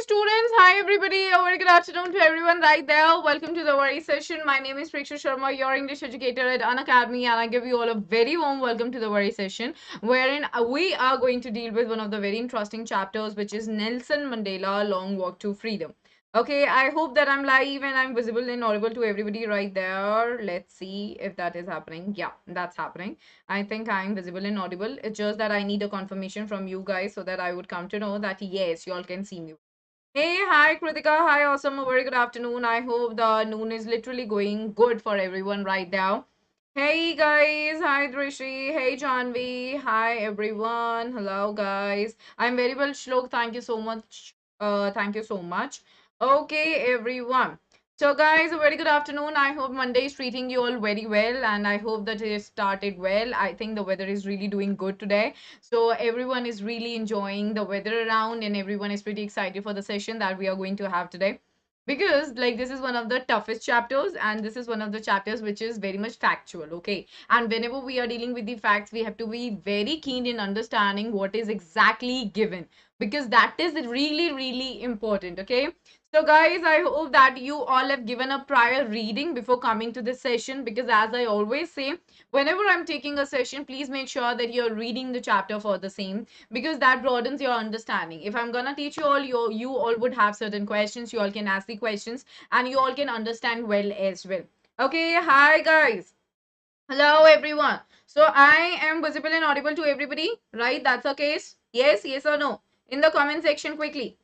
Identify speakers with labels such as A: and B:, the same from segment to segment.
A: students, hi everybody, a very good afternoon to everyone right there. Welcome to the very session. My name is Preksha Sharma, your English educator at Unacademy, and I give you all a very warm welcome to the very session wherein we are going to deal with one of the very interesting chapters, which is Nelson Mandela, Long Walk to Freedom. Okay, I hope that I'm live and I'm visible and audible to everybody right there. Let's see if that is happening. Yeah, that's happening. I think I'm visible and audible. It's just that I need a confirmation from you guys so that I would come to know that yes, you all can see me. Hey, hi Kritika. Hi, awesome. A very good afternoon. I hope the noon is literally going good for everyone right now. Hey guys. Hi Drishi. Hey Janvi. Hi everyone. Hello guys. I'm very well, Shlok. Thank you so much. Thank you so much. Okay, everyone. So guys, a very good afternoon. I hope Monday is treating you all very well and I hope that it started well. I think the weather is really doing good today. So everyone is really enjoying the weather around and everyone is pretty excited for the session that we are going to have today. Because like this is one of the toughest chapters and this is one of the chapters which is very much factual, okay? And whenever we are dealing with the facts, we have to be very keen in understanding what is exactly given because that is really, really important, okay? So guys, I hope that you all have given a prior reading before coming to this session because as I always say, whenever I'm taking a session, please make sure that you're reading the chapter for the same because that broadens your understanding. If I'm gonna teach you all, you all would have certain questions. You all can ask the questions and you all can understand well as well. Okay, hi guys. Hello everyone. So I am visible and audible to everybody, right? That's the case. Yes, yes or no? In the comment section quickly.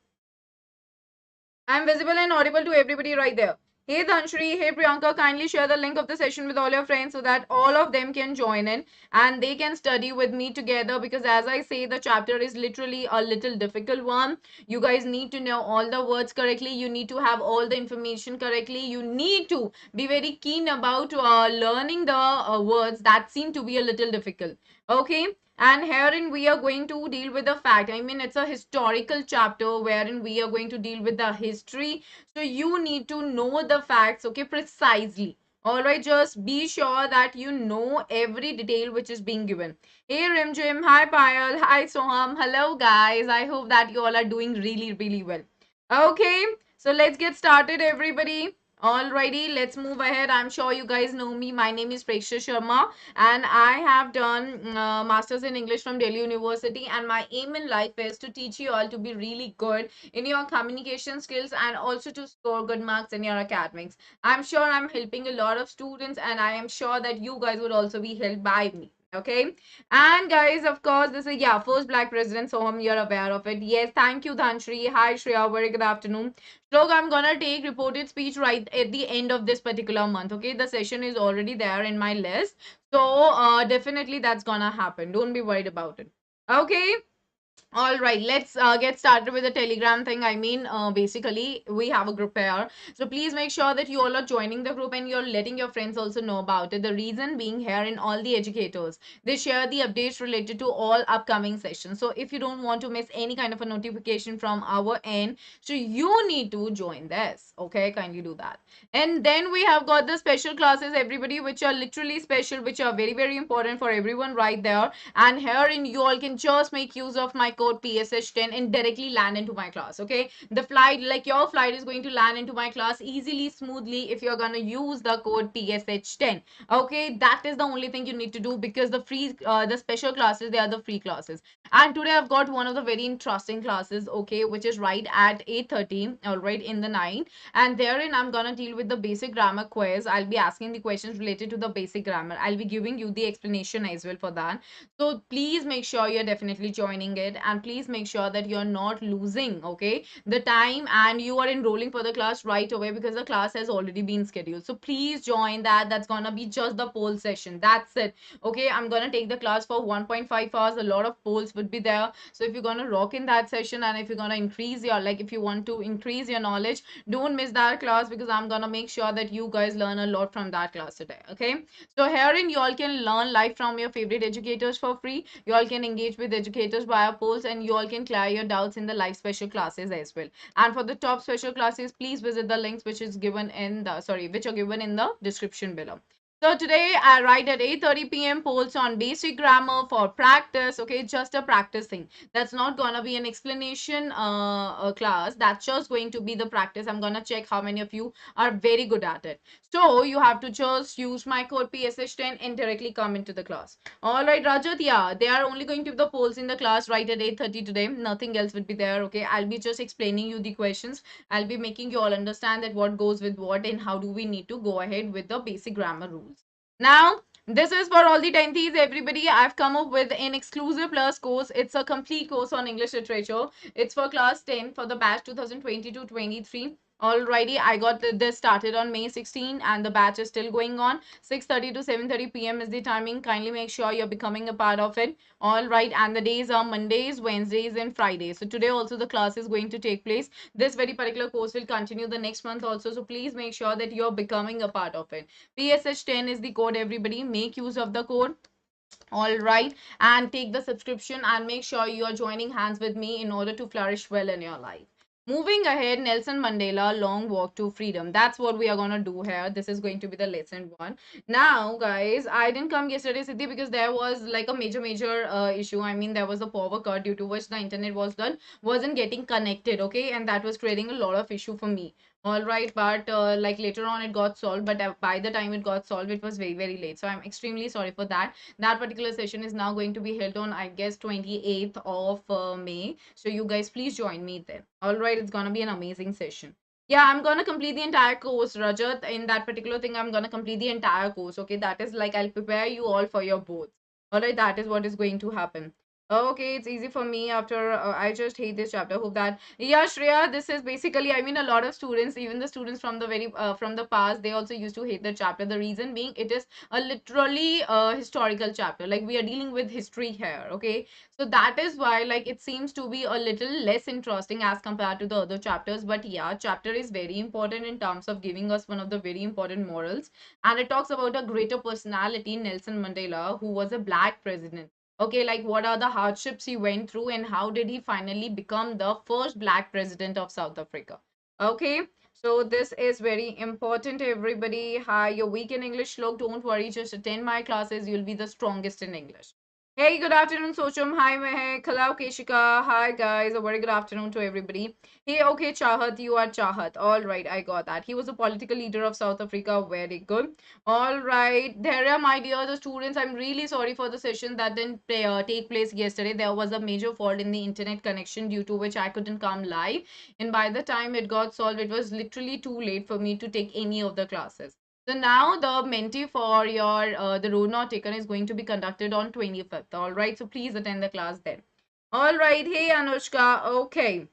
A: I'm visible and audible to everybody right there. Hey Dhanshri, hey Priyanka, kindly share the link of the session with all your friends so that all of them can join in and they can study with me together because as I say, the chapter is literally a little difficult one. You guys need to know all the words correctly. You need to have all the information correctly. You need to be very keen about learning the words that seem to be a little difficult. Okay, and herein we are going to deal with the fact. I mean, it's a historical chapter wherein we are going to deal with the history. So you need to know the facts, okay, precisely. All right, just be sure that you know every detail which is being given. Hey Rimjim, hi Payal, hi Soham, hello guys. I hope that you all are doing really, really well. Okay, so let's get started, everybody. Alrighty, let's move ahead. I'm sure you guys know me. My name is Preksha Sharma and I have done Masters in English from Delhi University and my aim in life is to teach you all to be really good in your communication skills and also to score good marks in your academics. I'm sure I'm helping a lot of students and I am sure that you guys would also be helped by me. Okay, and guys, of course, this is first black president, so you're aware of it. Yes, thank you, Dhanshri. Hi, Shreya. Very good afternoon. Look, I'm gonna take reported speech right at the end of this particular month. Okay, the session is already there in my list, so definitely that's gonna happen. Don't be worried about it. Okay. All right, let's get started with the Telegram thing. I mean, basically, we have a group here. So please make sure that you all are joining the group and you're letting your friends also know about it. The reason being here in all the educators, they share the updates related to all upcoming sessions. So if you don't want to miss any kind of a notification from our end, so you need to join this. Okay, kindly do that. And then we have got the special classes, everybody, which are literally special, which are very, very important for everyone right there. And herein you all can just make use of my code PSH10 and directly land into my class. Okay, the flight, like your flight is going to land into my class easily, smoothly if you're gonna use the code PSH10. Okay, that is the only thing you need to do because the special classes, they are the free classes. And today I've got one of the very interesting classes, okay, which is right at 8:30, all right, in the night. And therein I'm gonna deal with the basic grammar quiz. I'll be asking the questions related to the basic grammar. I'll be giving you the explanation as well for that. So please make sure you're definitely joining it and please make sure that you're not losing, okay, the time and you are enrolling for the class right away because the class has already been scheduled. So please join that. That's gonna be just the poll session. That's it. Okay, I'm gonna take the class for 1.5 hours. A lot of polls would be there. So if you're gonna rock in that session and if you're gonna increase your, like if you want to increase your knowledge, don't miss that class because I'm gonna make sure that you guys learn a lot from that class today. Okay, so herein you all can learn live from your favorite educators for free. You all can engage with educators via polls and you all can clear your doubts in the live special classes as well. And for the top special classes, please visit the links which is given in the which are given in the description below. So today I write at 8:30 p.m. polls on basic grammar for practice. Okay, just a practice thing. That's not gonna be an explanation class. That's just going to be the practice. I'm gonna check how many of you are very good at it. So you have to just use my code PSH10 and directly come into the class. All right, Rajat. Yeah, they are only going to be the polls in the class right at 8:30 today. Nothing else will be there. Okay, I'll be just explaining you the questions. I'll be making you all understand that what goes with what and how do we need to go ahead with the basic grammar rules. Now, this is for all the 10th everybody. I've come up with an exclusive plus course. It's a complete course on English literature. It's for class 10 for the batch 2022-23. Alrighty, I got this started on May 16 and the batch is still going on. 6:30 to 7:30 p.m. is the timing. Kindly make sure you're becoming a part of it. All right, and the days are Mondays, Wednesdays, and Fridays. So today also the class is going to take place. This very particular course will continue the next month also. So please make sure that you're becoming a part of it. PSH10 is the code, everybody. Make use of the code. All right, and take the subscription and make sure you are joining hands with me in order to flourish well in your life. Moving ahead, Nelson Mandela, Long Walk to Freedom. That's what we are going to do here. This is going to be the lesson one. Now, guys, I didn't come yesterday, Siddhi, because there was like a major issue. I mean, there was a power cut due to which the internet wasn't getting connected, okay? And that was creating a lot of issue for me. All right, but like later on it got solved, but by the time it got solved, it was very late. So I'm extremely sorry for that. That particular session is now going to be held on, I guess, 28th of May. So you guys please join me there. All right, it's gonna be an amazing session. Yeah, I'm gonna complete the entire course, Rajat. In that particular thing, I'm gonna complete the entire course. Okay, that is like I'll prepare you all for your boards. All right, that is what is going to happen. Okay, it's easy for me after I just hate this chapter. Hope that, yeah, Shreya, this is basically, I mean, a lot of students, even the students from the from the past, they also used to hate the chapter. The reason being, it is a literally historical chapter. Like we are dealing with history here, okay? So that is why like it seems to be a little less interesting as compared to the other chapters. But yeah, chapter is very important in terms of giving us one of the very important morals. And it talks about a greater personality, Nelson Mandela, who was a black president. Okay, like what are the hardships he went through and how did he finally become the first black president of South Africa? Okay, so this is very important, everybody. Hi, you're weak in English. Look, don't worry. Just attend my classes. You'll be the strongest in English. Hey, good afternoon, Socham. Hi, Mehek. Hello, Keshika. Hi, guys. A very good afternoon to everybody. Hey, okay, Chahat. You are Chahat. All right, I got that. He was a political leader of South Africa. Very good. All right. There are my dear the students. I'm really sorry for the session that didn't take place yesterday. There was a major fault in the internet connection due to which I couldn't come live. And by the time it got solved, it was literally too late for me to take any of the classes. So now the mentee for your the road not taken is going to be conducted on 25th. All right. So please attend the class then. All right. Hey Anushka. Okay.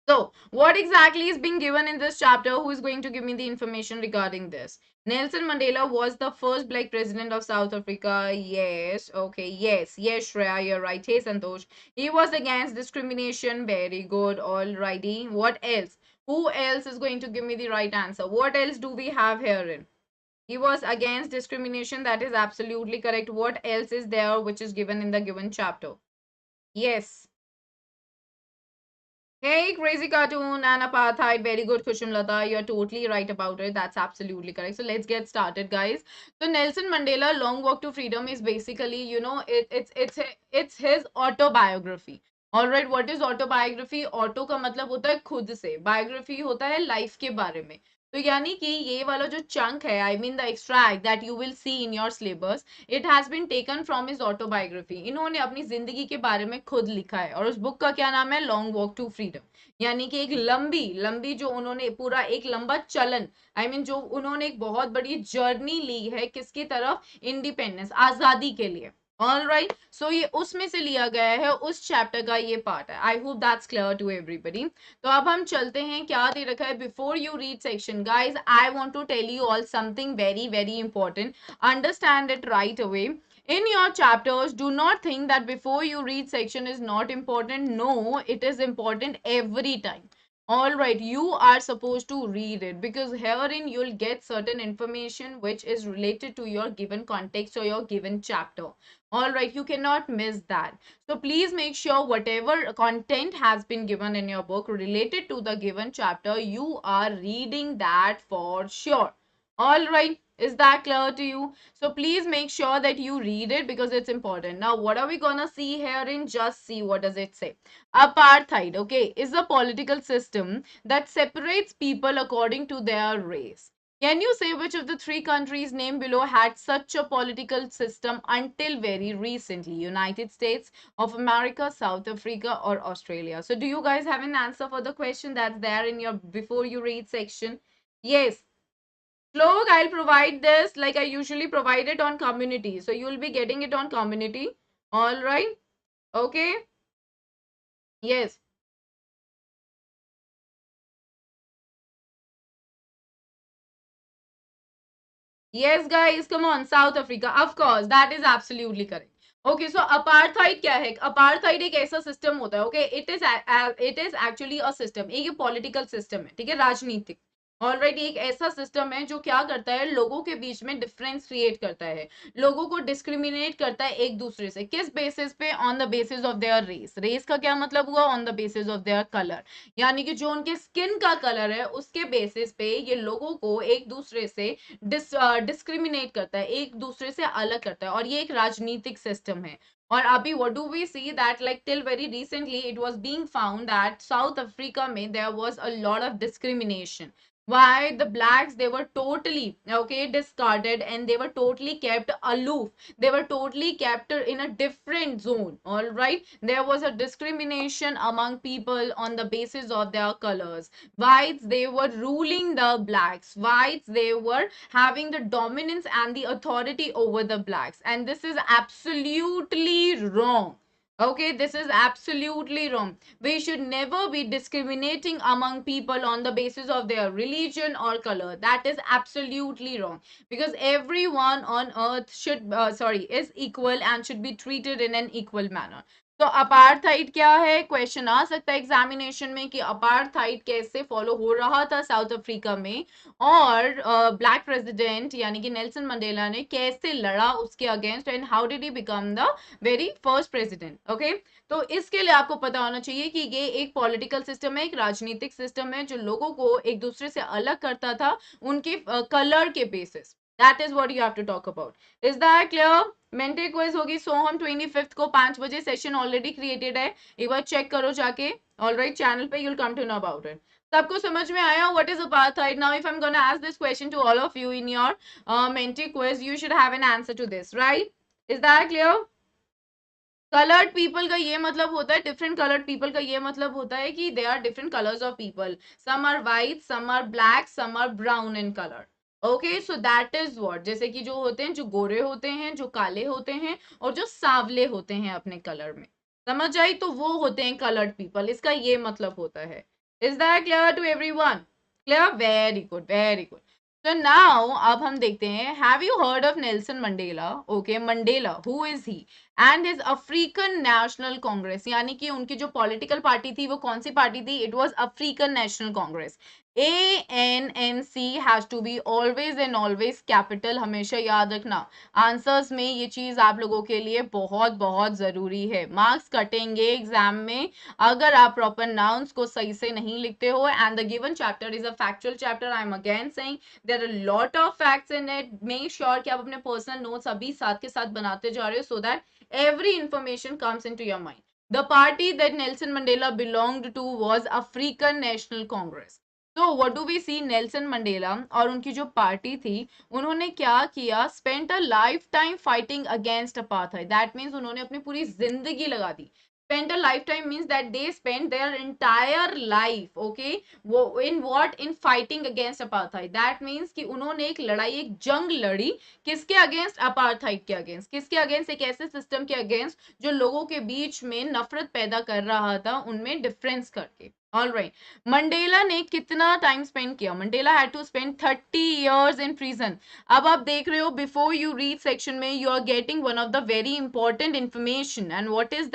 A: So, what exactly is being given in this chapter? Who is going to give me the information regarding this? Nelson Mandela was the first black president of South Africa. Yes. Okay. Yes. Yes, Shreya, you're right. Hey, Santosh. He was against discrimination. Very good. Alrighty. What else? Who else is going to give me the right answer? What else do we have herein? He was against discrimination. That is absolutely correct. What else is there which is given in the given chapter? Yes. Hey, crazy cartoon and apartheid. Very good, Kushumlata. You're totally right about it. That's absolutely correct. So let's get started, guys. So Nelson Mandela, Long Walk to Freedom is basically, you know, it's his autobiography. All right, what is autobiography? Auto का मतलब होता है खुद से. Biography होता है life के बारे में. तो यानी कि ये वाला जो chunk है, I mean the extract that you will see in your syllabus, it has been taken from his autobiography. इन्होंने अपनी जिंदगी के बारे में खुद लिखा है और उस बुक का क्या नाम है? Long walk to freedom. यानी कि एक लंबी लंबी जो उन्होंने पूरा एक लंबा चलन आई मीन जो उन्होंने एक बहुत बड़ी जर्नी ली है किसकी तरफ? इंडिपेंडेंस, आजादी के लिए। ऑल राइट, सो ये उसमें से लिया गया है, उस चैप्टर का ये पार्ट है। I hope that's clear to everybody. तो अब हम चलते हैं, क्या दे रखा है? Before you read section guys, I want to tell you all something very very important. Understand it right away. In your chapters, do not think that before you read section is not important. No, it is important every time. All right, you are supposed to read it because herein you'll get certain information which is related to your given context or your given chapter. All right, you cannot miss that. So please make sure whatever content has been given in your book related to the given chapter, you are reading that for sure. All right. Is that clear to you? So please make sure that you read it because it's important. Now, what are we gonna see here in just see what does it say? Apartheid, okay, is a political system that separates people according to their race. Can you say which of the three countries named below had such a political system until very recently? United States of America, South Africa, or Australia? So do you guys have an answer for the question that's there in your before you read section? Yes. Look, I'll provide this like I usually provide it on community. So you'll be getting it on community. All right. Okay. Yes. Yes, guys, come on, South Africa. Of course, that is absolutely correct. Okay, so apartheid क्या है? Apartheid एक ऐसा system होता है, okay? It is actually a system. एक ये political system है, ठीक है? राजनीतिक. ऑलराइट, एक ऐसा सिस्टम है जो क्या करता है, लोगों के बीच में डिफरेंस क्रिएट करता है, लोगों को डिस्क्रिमिनेट करता है एक दूसरे से. किस बेसिस पे? On the basis of their race. Race का क्या मतलब हुआ? On the basis of their colour. यानी कि जो उनके स्किन का कलर है उसके बेसिस पे ये लोगों को एक दूसरे से डिस्क्रिमिनेट करता है, एक दूसरे से अलग करता है, और ये एक राजनीतिक सिस्टम है. और अभी what do we see that like till very recently it was being found that South Africa में there was a lot of discrimination. Why? The blacks, they were totally okay discarded and they were totally kept aloof. They were totally kept in a different zone. All right, there was a discrimination among people on the basis of their colors. Whites, they were ruling the blacks. Whites, they were having the dominance and the authority over the blacks, and this is absolutely wrong. Okay, this is absolutely wrong. We should never be discriminating among people on the basis of their religion or color. That is absolutely wrong, because everyone on earth should is equal and should be treated in an equal manner. तो apartheid क्या है? Question आ सकता है examination में कि apartheid कैसे follow हो रहा था साउथ अफ्रीका में, और ब्लैक प्रेसिडेंट यानी कि नेल्सन मंडेला ने कैसे लड़ा उसके against, and how did he become the very first president. Okay, तो इसके लिए आपको पता होना चाहिए कि ये एक पॉलिटिकल सिस्टम है, एक राजनीतिक सिस्टम है जो लोगों को एक दूसरे से अलग करता था उनके कलर के basis. That is what you have to talk about. Is that clear? Mental quiz होगी सोहम 25 को 5 बजे. सेशन ऑलरेडी क्रिएटेड है, एक बार चेक करो जाके. ऑलराइट, चैनल पे, you'll come to know about it. सबको समझ में आया what is apartheid? Now if I'm gonna ask this question to all of you in your mental quiz, you should have an answer to this, right? Is that clear? Coloured people का ये मतलब होता है, different coloured people का ये मतलब होता है कि they are different colours of people. Some are white, some are black, some are brown in colour. Okay, so that is what, जैसे कि जो होते हैं, जो गोरे होते हैं, जो काले होते हैं, और जो सांवले होते हैं अपने कलर में. समझ आई? तो वो होते हैं कलर्ड पीपल. इसका ये मतलब होता है. Is that clear to everyone? Clear? Very good, very good. So now अब हम देखते हैं, have you heard of Nelson Mandela? Okay, Mandela, who is he? And his African National Congress, यानी कि उनकी जो पॉलिटिकल पार्टी थी वो कौन सी पार्टी थी? It was African National Congress. ANC has to be always and always capital, हमेशा याद रखना. आंसर्स में ये चीज आप लोगों के लिए बहुत बहुत जरूरी है. मार्क्स कटेंगे एग्जाम में अगर आप प्रॉपर नाउन्स को सही से नहीं लिखते हो. And the given chapter is a factual chapter. I am again saying there are lot of facts in it. Make sure कि आप अपने पर्सनल नोट्स अभी साथ के साथ बनाते जा रहे हो, so that every information comes into your mind. The party that Nelson Mandela belonged to was African National Congress. So what do we see? Nelson Mandela और उनकी जो पार्टी थी उन्होंने क्या किया? Spent a lifetime fighting against apartheid. That means उन्होंने अपनी पूरी जिंदगी लगा दी. Spent a lifetime means that they spent their entire life, okay, वो in what? In fighting against apartheid. That means कि उन्होंने एक लड़ाई, एक जंग लड़ी. किसके अगेंस्ट? अपार्थाइड के अगेंस्ट. किसके अगेंस्ट? एक ऐसे सिस्टम के अगेंस्ट जो लोगों के बीच में नफरत पैदा कर रहा था, उनमें डिफरेंस करके. ऑल राइट, मंडेला ने कितना टाइम स्पेंड किया? Mandela had to spend 30 years in prison. अब आप देख रहे हो बिफोर यू रीड सेक्शन में you are getting one of the very important information. And what is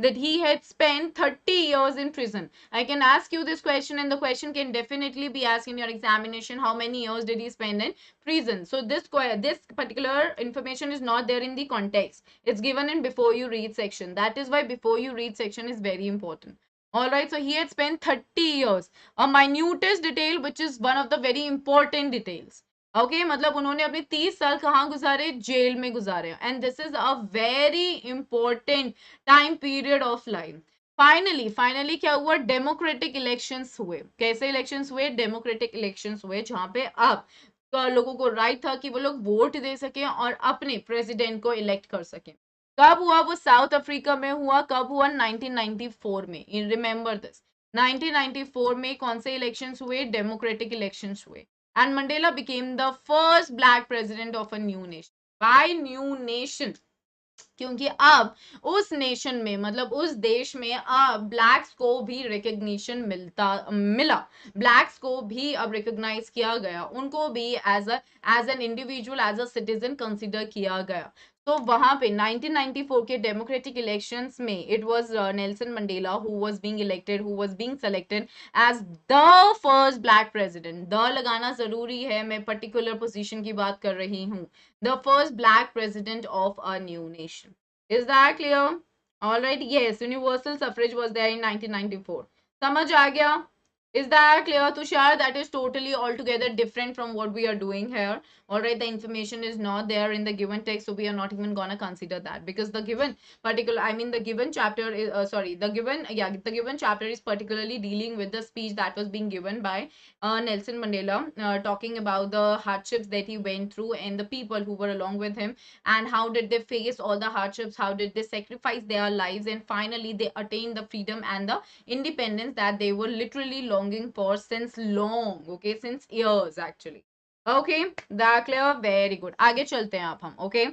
A: that he had spent 30 years in prison. I can ask you this question and the question can definitely be asked in your examination. How many years did he spend in prison? So this particular information is not there in the context. It's given in before you read section. That is why before you read section is very important. All right, so he had spent 30 years. A minutest detail which is one of the very important details. Okay मतलब उन्होंने अपने 30 साल कहाँ गुजारे, jail में गुजारे, and this is a very important time period of life. Finally finally क्या हुआ, डेमोक्रेटिक इलेक्शंस हुए। कैसे इलेक्शंस हुए, डेमोक्रेटिक इलेक्शंस हुए, जहां पे अब लोगों को राइट था कि वो लोग वोट दे सके और अपने प्रेसिडेंट को इलेक्ट कर सके। कब हुआ वो, साउथ अफ्रीका में हुआ। कब हुआ, 1994 में, रिमेंबर दिस। 1994 में कौन से इलेक्शंस हुए, डेमोक्रेटिक इलेक्शंस हुए, and Mandela became the first black president of a new nation. Why new nation? क्योंकि अब उस नेशन में, मतलब उस देश में अब ब्लैक्स को भी रिकग्निशन मिला। ब्लैक्स को भी अब रिकॉग्नाइज किया गया, उनको भी as an individual, as a citizen consider किया गया। तो वहां पे 1994 के डेमोक्रेटिक इलेक्शंस में it was Nelson Mandela who was being elected, who was being selected as the first black president. The लगाना जरूरी है, मैं पर्टिकुलर पोजीशन की बात कर रही हूँ। The first black president of a new nation. Is that clear? All right. Yes, universal suffrage was there in 1994. समझ आ गया? Is that clear, Tushar? That is totally altogether different from what we are doing here. All right, the information is not there in the given text, so we are not even gonna consider that, because the given particular, I mean, the given chapter is sorry, the given chapter is particularly dealing with the speech that was being given by Nelson Mandela, talking about the hardships that he went through and the people who were along with him, and how did they face all the hardships, how did they sacrifice their lives, and finally they attained the freedom and the independence that they were literally longing for since long, okay, since years actually. Okay, that clear, very good. आगे चलते हैं आप हम, okay.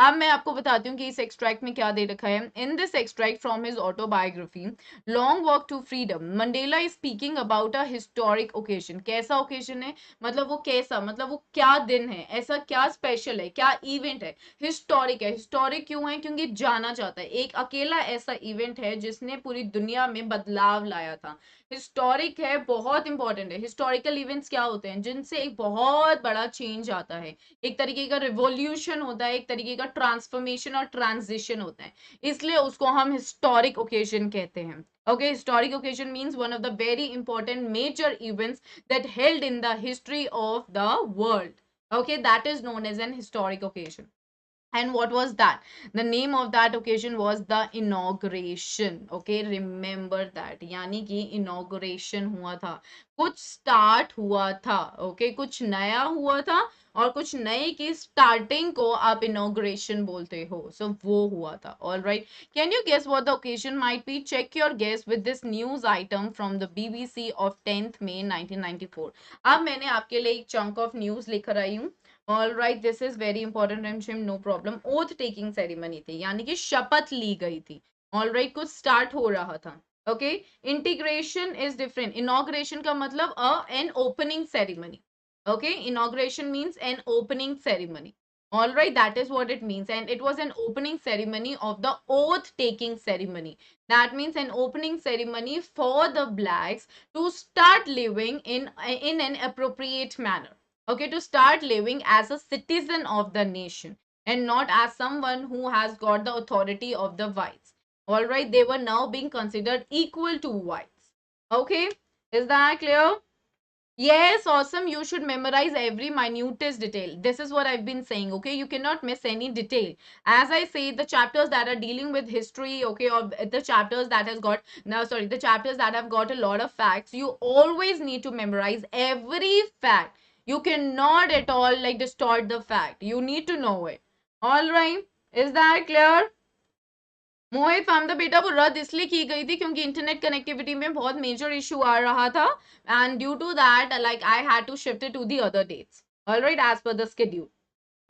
A: अब मैं आपको बताती हूँ कि इस एक्सट्रैक्ट में क्या दे रखा है। In this extract from his autobiography long walk to freedom, Mandela is speaking about a historic occasion. कैसा ओकेजन है, मतलब वो कैसा, मतलब वो क्या दिन है, ऐसा क्या स्पेशल है, क्या इवेंट है, हिस्टोरिक है। हिस्टोरिक क्यों है, क्योंकि जाना जाता है, एक अकेला ऐसा इवेंट है जिसने पूरी दुनिया में बदलाव लाया था। हिस्टोरिक है, बहुत इंपॉर्टेंट है। हिस्टोरिकल इवेंट्स क्या होते हैं, जिनसे एक बहुत बड़ा चेंज आता है, एक तरीके का रिवॉल्यूशन होता है, एक तरीके का ट्रांसफॉर्मेशन और ट्रांजिशन होता है, इसलिए उसको हम हिस्टोरिक ओकेजन कहते हैं। Okay, historic occasion means one of the very important major events that held in the history of the world. Okay, that is known as an historic occasion. And what was that? The name of that occasion was the inauguration. Okay, remember that. यानी कि inauguration हुआ था, कुछ start हुआ था, okay, कुछ नया हुआ था, और कुछ नए की starting को आप inauguration बोलते हो, so वो हुआ था। All right, can you guess what the occasion might be? Check your guess with this news item from the BBC of 10th May 1994. अब मैंने आपके लिए एक chunk of news लेकर आई हूँ। All right, this is very important Rimjhim, no problem. Oath taking ceremony थी, यानी कि शपथ ली गई थी। ऑल राइट, कुछ स्टार्ट हो रहा था। Okay, integration is different. Inauguration का मतलब an opening ceremony. Okay, inauguration means an opening ceremony. All right, that is what it means, and it was an opening ceremony of the oath taking ceremony. That means an opening ceremony for the blacks to start living in an appropriate manner. Okay, to start living as a citizen of the nation and not as someone who has got the authority of the whites. All right, they were now being considered equal to whites. Okay, is that clear? Yes, awesome. You should memorize every minutest detail. This is what I've been saying, okay? You cannot miss any detail. As I say, the chapters that are dealing with history, okay, or the chapters that has got, now sorry, the chapters that have got a lot of facts, you always need to memorize every fact. You cannot at all like distort the fact. You need to know it. All right. Is that clear? Mohit फार्म बेटा वो रद्द इसलिए की गई थी क्योंकि internet connectivity में बहुत मेजर इशू आ रहा था, and due to that like I had to shift it to the other dates, alright, as per the schedule.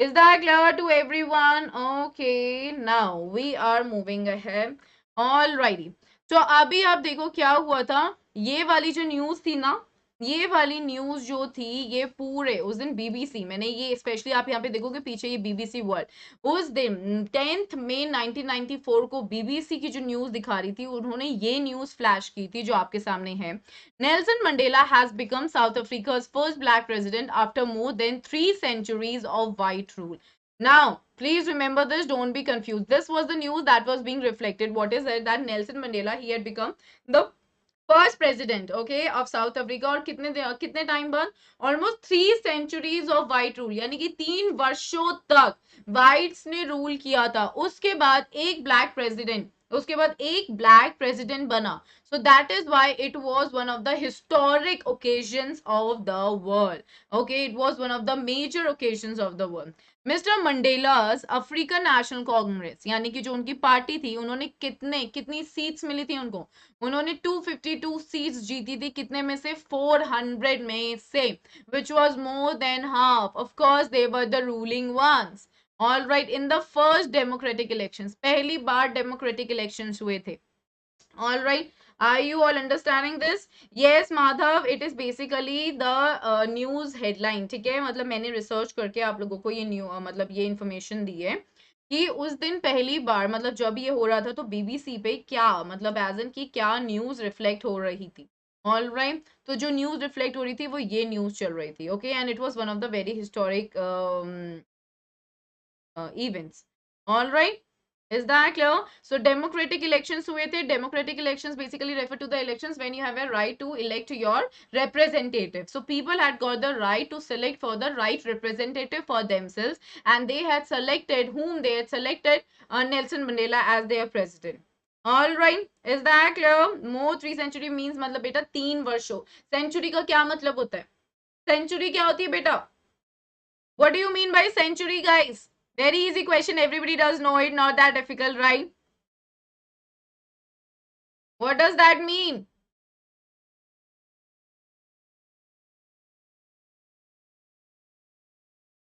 A: Is that clear to everyone? Okay, now we are moving ahead. Alrighty, तो अभी आप देखो क्या हुआ था। ये वाली जो न्यूज थी ना, ये वाली न्यूज जो थी, ये पूरे उस दिन बीबीसी, मैंने ये स्पेशली आप यहाँ पे देखोगे पीछे ये बीबीसी वर्ल्ड, उस दिन 10th मई 1994 को बीबीसी की जो न्यूज दिखा रही थी, उन्होंने ये न्यूज फ्लैश की थी जो आपके सामने है। Nelson Mandela has become South Africa's first black president after more than 3 centuries of white rule. Now, please remember this, don't be confused. This was the news that was being reflected. What is it? That Nelson Mandela, he had become the first first president okay of South Africa, और कितने time बाद, almost 3 centuries of white rule, यानी कि 3 वर्षों तक whites ने rule किया था। उसके बाद एक ब्लैक प्रेसिडेंट, उसके बाद एक ब्लैक प्रेसिडेंट बना। So that is why it was one of the historic occasions of the world. Okay, it was one of the major occasions of the world. Mister Mandela's African National Congress, यानी कि जो उनकी party थी, उन्होंने कितनी seats मिली थी उनको, उन्होंने 252 सीट्स जीती थी। कितने में से? 400 में से, which was more than half. Of course they were the ruling ones. All right, in the first democratic elections, पहली बार democratic elections हुए थे। All right, are you all understanding this? Yes Madhav, it is basically the news headline, ठीक है, मतलब मैंने research करके आप लोगों को ये मतलब ये इंफॉर्मेशन दी है कि उस दिन पहली बार, मतलब जब ये हो रहा था तो बीबीसी पे क्या, मतलब एज इन की क्या न्यूज रिफ्लेक्ट हो रही थी। ऑल राइट, तो जो न्यूज रिफ्लेक्ट हो रही थी वो ये न्यूज चल रही थी। Okay, and it was one of the very historic events. All right, is that clear? So democratic elections हुए थे. Democratic elections basically refer to the elections when you have a right to elect your representative. So people had got the right to select for the right representative for themselves, and they had selected whom they had selected, Nelson Mandela as their president. All right, is that clear? More 3 century means मतलब बेटा 3 वर्षों। Century का क्या मतलब होता है? Century क्या होती है बेटा? What do you mean by century, guys? Very easy question. Everybody does know it. Not that difficult, right? What does that mean?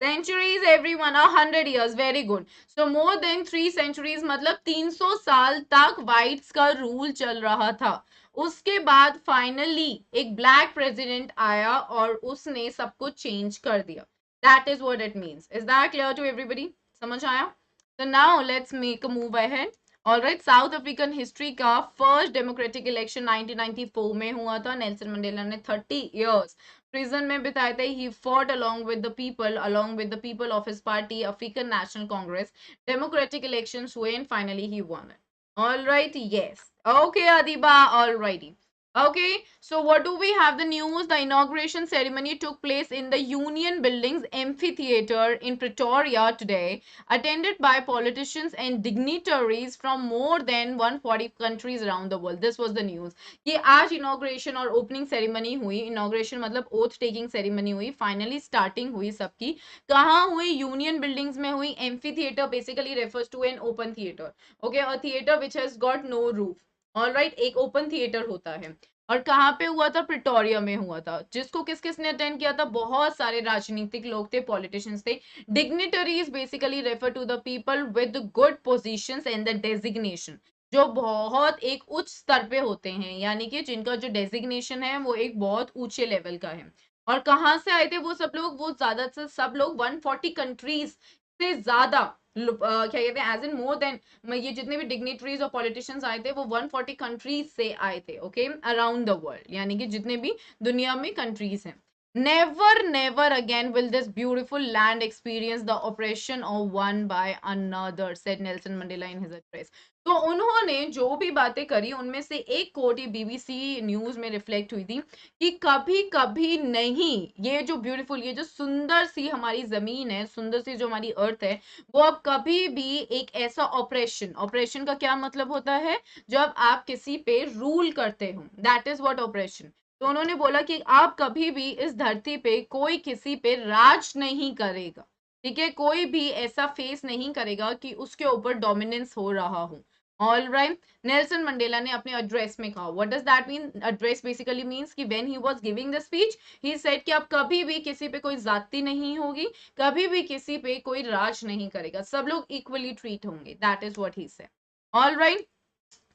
A: Centuries, everyone. 100 years. Very good. So more than 3 centuries, मतलब 300 साल तक whites का rule चल रहा था। उसके बाद finally एक ब्लैक प्रेसिडेंट आया और उसने सब कुछ चेंज कर दिया। That is what it means. Is that clear to everybody? समझ आया? So now let's make a move ahead. Alright, south African history का फर्स्ट डेमोक्रेटिक इलेक्शन 1994 में हुआ था। नेल्सन मंडेला ने 30 years प्रिजन में बिताए थे। He fought along with the people of his party, African National Congress. Democratic elections हुए and finally he won it. Alright, yes. Okay, Adiba, alrighty. Okay, so what do we have the news? The inauguration ceremony took place in the Union Buildings Amphitheater in Pretoria today, attended by politicians and dignitaries from more than 140 countries around the world. This was the news. कि आज inauguration और opening ceremony हुई। inauguration मतलब oath taking ceremony हुई, finally starting हुई सबकी। कहाँ हुई? Union Buildings में हुई। Amphitheater basically refers to an open theater. Okay, a theater which has got no roof. All right, एक ओपन थिएटर होता है। और कहाँ पे हुआ था? प्रिटोरिया में हुआ था। जिसको किस किसने अटेंड किया था? बहुत सारे राजनीतिक लोग थे, पॉलिटिशियंस थे। Dignitaries basically refer to the people with good positions and the designation, जो बहुत एक उच्च स्तर पे होते हैं, यानी कि जिनका जो डेजिग्नेशन है वो एक बहुत ऊंचे लेवल का है। और कहाँ से आए थे वो सब लोग? वो ज्यादा से सब लोग 140 कंट्रीज से ज्यादा, क्या कहते हैं, एज इन मोर देन, ये जितने भी डिग्निटरीज और पॉलिटिशियंस आए थे वो 140 कंट्रीज से आए थे। ओके, अराउंड द वर्ल्ड, यानी कि जितने भी दुनिया में कंट्रीज हैं। never again will this beautiful land experience the oppression of one by another, said Nelson Mandela in his address. तो उन्होंने जो भी बातें करी उनमें से एक कोट बीबीसी न्यूज में रिफ्लेक्ट हुई थी कि कभी कभी नहीं, ये जो ब्यूटीफुल, ये जो सुंदर सी हमारी जमीन है, सुंदर सी जो हमारी अर्थ है, वो अब कभी भी एक ऐसा ऑपरेशन का क्या मतलब होता है? जब आप किसी पे रूल करते हो, दैट इज व्हाट ऑपरेशन। तो उन्होंने बोला कि आप कभी भी इस धरती पे कोई किसी पे राज नहीं करेगा, ठीक है, कोई भी ऐसा फेस नहीं करेगा कि उसके ऊपर डोमिनेंस हो रहा हो। ऑल राइट, नेल्सन मंडेला ने अपने एड्रेस में कहा। What does that mean? Address basically means कि when he was giving the speech he said कि अब कभी भी किसी पे कोई जाति नहीं होगी, कभी भी किसी पे कोई राज नहीं करेगा, सब लोग इक्वली ट्रीट होंगे। That is what he said. All right,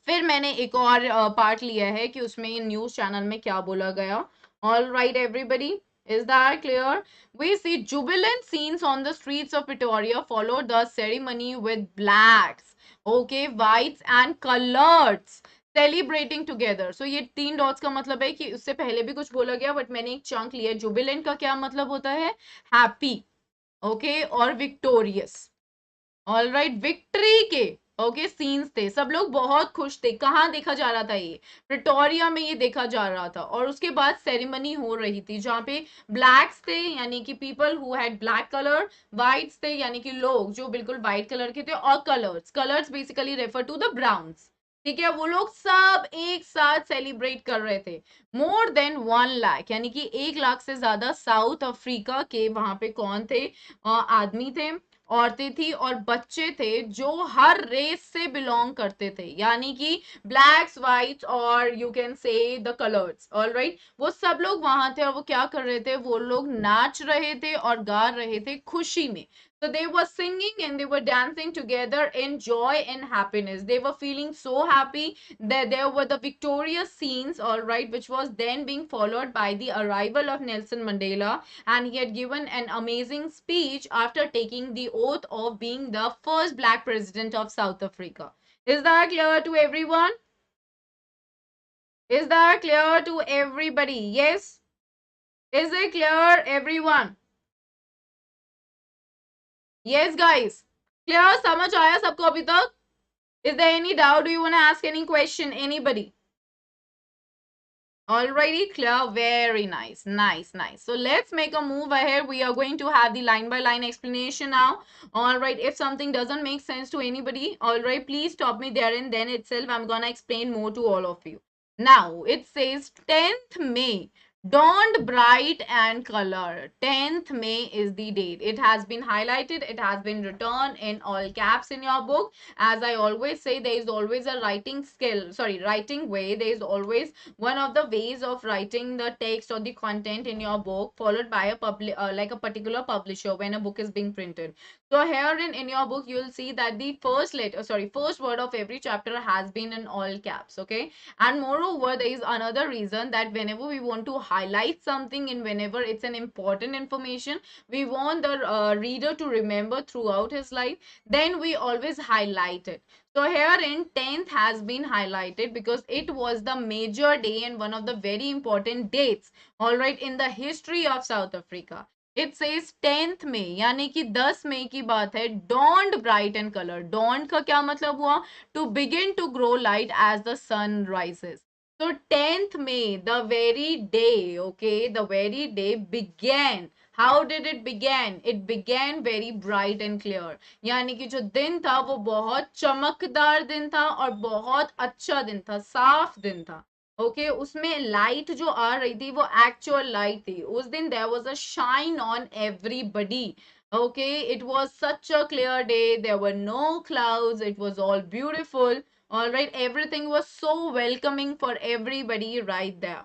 A: फिर मैंने एक और पार्ट लिया है कि उसमें न्यूज चैनल में क्या बोला गया। All right everybody, is that clear? We see jubilant scenes on the streets of Pretoria followed the ceremony with blacks, okay, whites and coloreds celebrating together. So ये 3 डॉट्स का मतलब है कि उससे पहले भी कुछ बोला गया, बट मैंने एक चंक लिया। जुबिलेंट का क्या मतलब होता है? हैप्पी, ओके, और विक्टोरियस। ऑल राइट, विक्ट्री के ओके सीन्स थे, सब लोग बहुत खुश थे। कहाँ देखा जा रहा था ये? प्रिटोरिया में ये देखा जा रहा था। और उसके बाद सेरेमनी हो रही थी जहाँ पे ब्लैक्स थे यानी कि people who had black colour, whites थे यानी कि लोग जो बिल्कुल वाइट कलर के थे, और colours, colours basically refer to the browns. ठीक है, वो लोग सब एक साथ सेलिब्रेट कर रहे थे। मोर देन 1 लाख यानी कि 1 लाख से ज्यादा साउथ अफ्रीका के वहां पे कौन थे? आदमी थे, औरतें थी और बच्चे थे जो हर रेस से बिलोंग करते थे, यानी कि ब्लैक्स, वाइट्स और you can say the colours. Alright, वो सब लोग वहां थे और वो क्या कर रहे थे? वो लोग नाच रहे थे और गा रहे थे खुशी में। So they were singing and they were dancing together in joy and happiness. They were feeling so happy that there were the victorious scenes, all right, which was then being followed by the arrival of Nelson Mandela, and he had given an amazing speech after taking the oath of being the first black president of South Africa. Is that clear to everyone? Is that clear to everybody? Yes? Is it clear, everyone? Yes, guys. Clear? समझ आया सबको अभी तक? Is there any doubt? Do you want to ask any question? Anybody? Already clear? Very nice. Nice, nice. So let's make a move ahead. We are going to have the line by line explanation now. Alright, if something doesn't make sense to anybody, alright, please stop me there and then itself I'm gonna explain more to all of you. Now, it says 10th May. Dawned bright and color. 10th May is the date. It has been highlighted. It has been written in all caps in your book. As I always say, there is always a writing skill. Sorry, writing way. There is always one of the ways of writing the text or the content in your book, followed by a like a particular publisher when a book is being printed. So here in your book, you will see that the first word of every chapter has been in all caps. Okay, and moreover, there is another reason that whenever we want to highlight something and whenever it's an important information, we want the reader to remember throughout his life, then we always highlight it. So here in 10th has been highlighted because it was the major day and one of the very important dates, all right, in the history of South Africa. It says 10th May यानी कि 10 मई की बात है. Dawned bright and color. Dawned का क्या मतलब हुआ? To begin to grow light as the sun rises. So 10th May, the very day, okay, the very day began. How did it begin? It began very bright and clear. यानी कि जो दिन था वो बहुत चमकदार दिन था और बहुत अच्छा दिन था, साफ दिन था. ओके, उसमें लाइट जो आ रही थी वो एक्चुअल लाइट थी. उस दिन there was a shine on everybody. Okay, it was such a clear day. There were no clouds. It was all beautiful. All right, everything was so welcoming for everybody right there.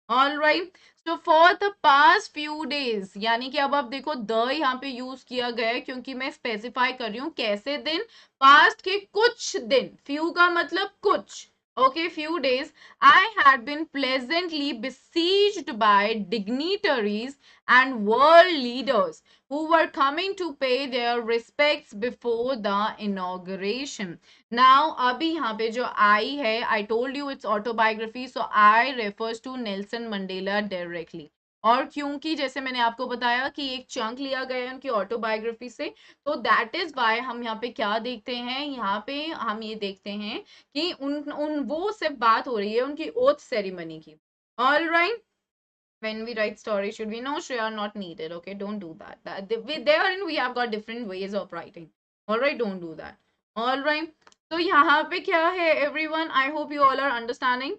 A: All right, so for the past few days, यानी कि अब आप देखो the यहाँ पे use किया गया है क्योंकि मैं स्पेसिफाई कर रही हूँ कैसे दिन. पास्ट के कुछ दिन, few का मतलब कुछ. Okay, few days, I had been pleasantly besieged by dignitaries and world leaders who were coming to pay their respects before the inauguration. Now, अभी यहाँ पे जो I है, I told you it's autobiography, so I refers to Nelson Mandela directly. और क्योंकि जैसे मैंने आपको बताया कि एक चंक लिया गया है उनकी ऑटोबायोग्राफी से, तो दैट इज वाई हम यहाँ पे क्या देखते हैं? यहाँ पे हम ये देखते हैं कि उन वो सिर्फ बात हो रही है उनकी ओथ सेरेमनी की. All right, when we write stories, should we? No, sure, not needed. Okay, don't do that. Therein we have got different ways of writing. All right, don't do that. All right. So यहाँ पे क्या है everyone? I hope you all are understanding.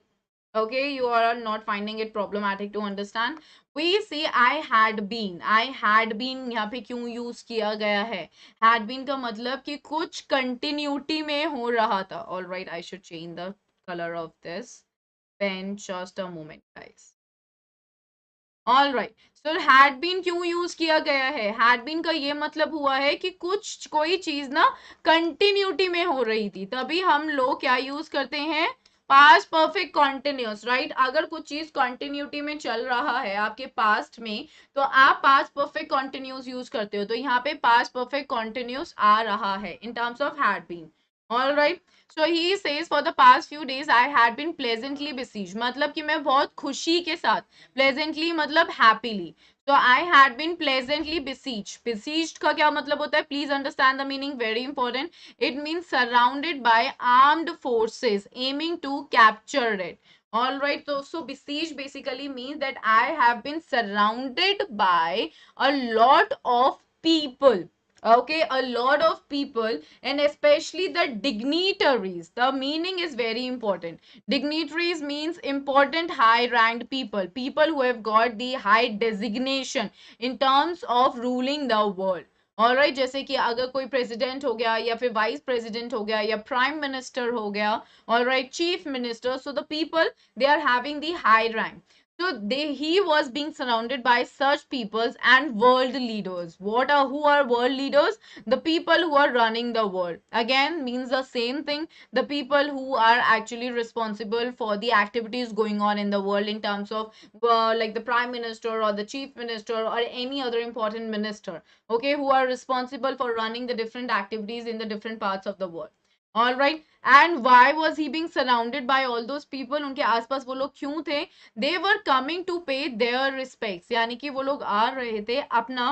A: Okay, you are not finding it problematic to understand. We see I had been. I had been यहाँ पे क्यों use किया गया है? Had been का मतलब कि कुछ continuity में हो रहा था. All right, I should change the color of this pen. Just a moment, guys. All right, so had been क्यों यूज किया गया है? हैड बीन का ये मतलब हुआ है कि कुछ कोई चीज ना कंटिन्यूटी में हो रही थी, तभी हम लोग क्या यूज करते हैं? Past perfect continuous. राइट, अगर कुछ चीज कंटिन्यूटी में चल रहा है आपके पास्ट में तो आप पास्ट परफेक्ट कॉन्टिन्यूस यूज करते हो. तो यहाँ पे पास्ट परफेक्ट कॉन्टिन्यूस आ रहा है in terms of had been. All right, so he says for the past few days I had been pleasantly besieged. मतलब कि मैं बहुत खुशी के साथ, pleasantly मतलब happily. So I had been pleasantly besieged. Besieged का क्या मतलब होता है? Please understand the meaning, very important. It means surrounded by armed forces aiming to capture it. All right, so besieged basically means that I have been surrounded by a lot of people. Okay, a lot of people, and especially the dignitaries. The meaning is very important. Dignitaries means important high ranked people, people who have got the high designation in terms of ruling the world. All right, जैसे कि अगर कोई president हो गया या फिर vice president हो गया या प्राइम मिनिस्टर हो गया, all right, chief minister, so the people they are having the high rank. So he was being surrounded by such peoples and world leaders. Who are world leaders? The people who are running the world. Again, means the same thing. The people who are actually responsible for the activities going on in the world in terms of like the prime minister or the chief minister or any other important minister. Okay, who are responsible for running the different activities in the different parts of the world. All right. And why was he being surrounded by all those people? उनके आसपास वो लोग क्यों थे? They were coming to pay their respects. यानी कि वो लोग आ रहे थे अपना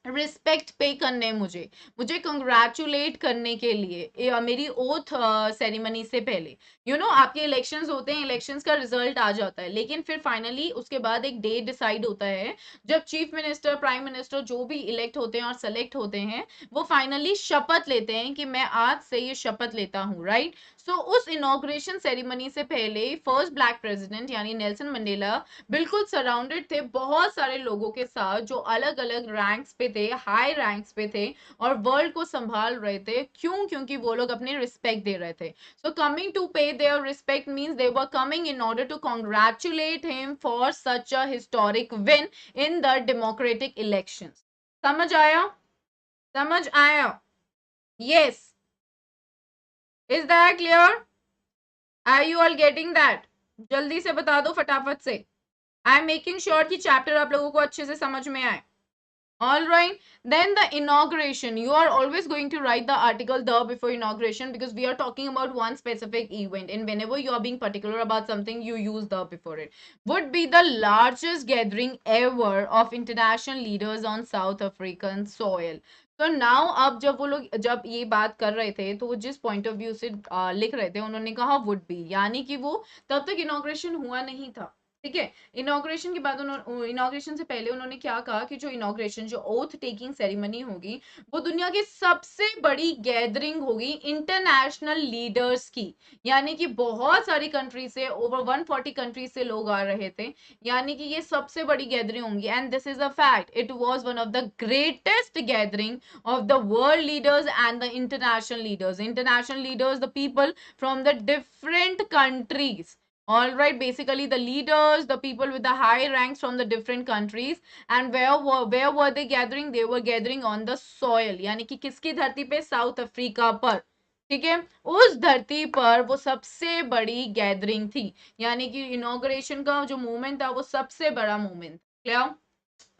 A: रिस्पेक्ट पे करने, मुझे मुझे कंग्रेचुलेट करने के लिए मेरी ओथ सेरेमनी से पहले. आपके इलेक्शंस होते हैं, इलेक्शंस का रिजल्ट आ जाता है, लेकिन फिर फाइनली उसके बाद एक डे डिसाइड होता है जब चीफ मिनिस्टर, प्राइम मिनिस्टर जो भी इलेक्ट होते हैं और सेलेक्ट होते हैं, वो फाइनली शपथ लेते हैं कि मैं आज से ये शपथ लेता हूँ, राइट. सो उस इनॉग्रेशन सेरेमनी से पहले फर्स्ट ब्लैक प्रेसिडेंट यानी नेल्सन मंडेला बिल्कुल सराउंडेड थे बहुत सारे लोगों के साथ जो अलग अलग रैंक्स पे थे, हाई रैंक्स पे थे और वर्ल्ड को संभाल रहे थे. क्यों? क्योंकि वो लोग अपने रिस्पेक्ट दे रहे थे. So coming to pay their respect means they were coming in order to congratulate him for such a historic win in the democratic elections. समझ आया? समझ आया? Yes. Is that clear? Are you all getting that? जल्दी से बता दो फटाफट से. आई एम मेकिंग श्योर कि चैप्टर आप लोगों को अच्छे से समझ में आए. All right, then the inauguration. You are always going to write the article the before inauguration because we are talking about one specific event, and whenever you are being particular about something, you use the before it. Would be the largest gathering ever of international leaders on South African soil. तो now अब जब वो लोग जब ये बात कर रहे थे तो वो जिस पॉइंट ऑफ व्यू से लिख रहे थे, उन्होंने कहा वुड बी, यानी कि वो तब तक इनॉग्रेशन हुआ नहीं था. ठीक है. इनॉग्रेशन के बाद इनॉग्रेशन से पहले उन्होंने क्या कहा कि जो इनॉग्रेशन, जो ओथ टेकिंग सेरेमनी होगी, वो दुनिया की सबसे बड़ी गैदरिंग होगी इंटरनेशनल लीडर्स की. यानी कि बहुत सारी कंट्री से, ओवर 140 कंट्री से लोग आ रहे थे. यानी कि ये सबसे बड़ी गैदरिंग होंगी. And this is a fact. It was one of the greatest gathering of the world leaders and the international leaders, the people from the different countries. All right, basically the leaders, the people with the high ranks from the different countries. And where were they gathering? They were gathering on the soil. यानी कि किसकी धरती पे? South Africa पर. ठीक है. उस धरती पर वो सबसे बड़ी गैदरिंग थी. यानी कि इनॉग्रेशन का जो मूवमेंट था वो सबसे बड़ा movement. Clear?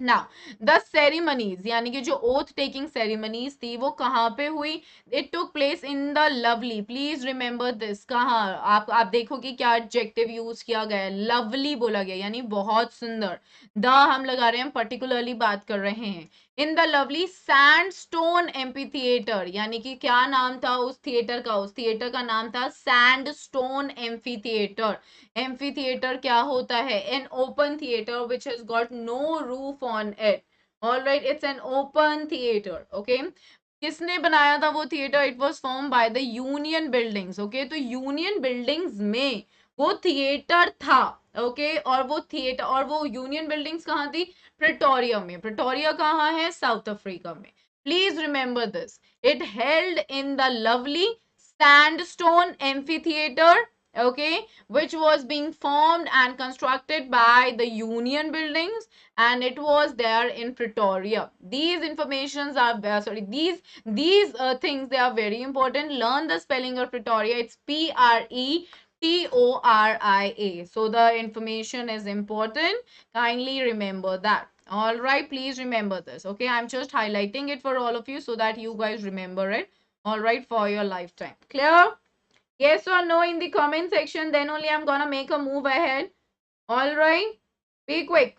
A: Now the ceremonies, यानी कि जो ओथ टेकिंग सेरेमनीज थी वो कहाँ पे हुई? It took place in the lovely. Please remember this. कहाँ? आप देखो कि क्या एडजेक्टिव यूज किया गया है. लवली बोला गया, यानी बहुत सुंदर. द हम लगा रहे हैं, पर्टिकुलरली बात कर रहे हैं. In the lovely sandstone amphi theatre, यानी कि क्या नाम था उस थिएटर का? उस थिएटर का नाम था sandstone amphitheatre. Amphitheatre क्या होता है? An open theatre which has got no roof on it. All right, it's an open theatre. Okay. किसने बनाया था वो थिएटर? It was form by the Union Buildings. Okay, तो यूनियन बिल्डिंग्स में वो थिएटर था. ओके, और वो थिएटर और वो यूनियन बिल्डिंग्स कहाँ थी? प्रिटोरिया में. प्रिटोरिया कहाँ है? साउथ अफ्रीका में. Please remember this. It held in the lovely sandstone amphitheater, okay, which was being formed and constructed by the union buildings, and it was there in Pretoria. These informations are these things, they are very important. Learn the spelling of Pretoria. It's Pretoria. So the information is important. Kindly remember that. All right, please remember this. Okay, I'm just highlighting it for all of you so that you guys remember it. All right, for your lifetime. Clear? Yes or no in the comment section, then only I'm gonna make a move ahead. All right, be quick.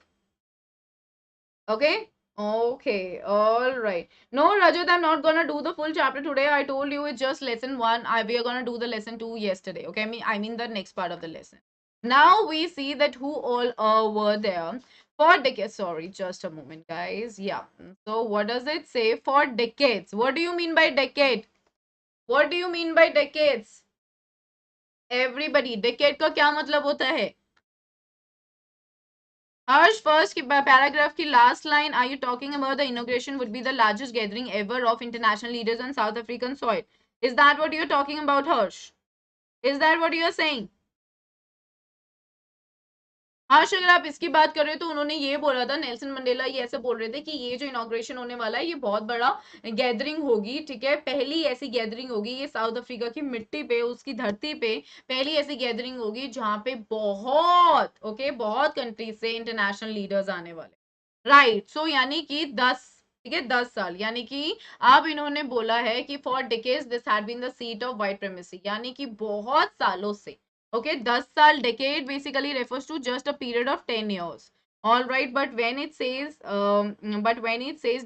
A: Okay. Okay, all right. No, Rajat, I'm not gonna do the full chapter today. I told you it's just lesson one. We are gonna do the lesson two yesterday. Okay, I mean the next part of the lesson. Now we see that who all were there for decades. Sorry, just a moment, guys. Yeah. So what does it say for decades? What do you mean by decade? What do you mean by decades? Everybody, decade का क्या मतलब होता है? Harsh, first paragraph की last line, are you talking about the inauguration would be the largest gathering ever of international leaders on South African soil? Is that what you're talking about, Harsh? Is that what you're saying? हर्ष, अगर आप इसकी बात कर रहे हो तो उन्होंने ये बोला था, नेल्सन मंडेला ये ऐसे बोल रहे थे कि ये जो इनॉग्रेशन होने वाला है ये बहुत बड़ा गैदरिंग होगी, ठीक है, पहली ऐसी गैदरिंग होगी ये साउथ अफ्रीका की मिट्टी पे, उसकी धरती पे पहली ऐसी गैदरिंग होगी जहां पे बहुत बहुत कंट्रीज से इंटरनेशनल लीडर्स आने वाले, राइट। सो यानी कि 10, ठीक है, 10 साल, यानी कि अब इन्होंने बोला है कि for decades this had been the seat of white supremacy, यानी कि बहुत सालों से, okay, 10 साल, decade basically refers to just a period of 10 years, all right, but when it says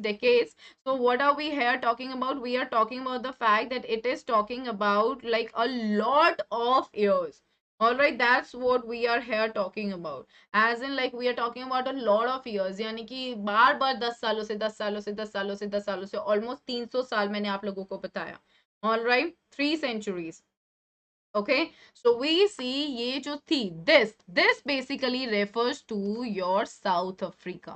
A: decades, so what are we here talking about? We are talking about the fact that it is talking about like a lot of years, all right, that's what we are here talking about, as in like we are talking about a lot of years, यानी कि बार बार 10 सालों से 10 सालों से 10 सालों से 10 सालों से ऑलमोस्ट 300 साल मैंने आप लोगों को बताया, all right, 3 centuries. Okay, so we see ये जो थी, this basically refers to your South Africa.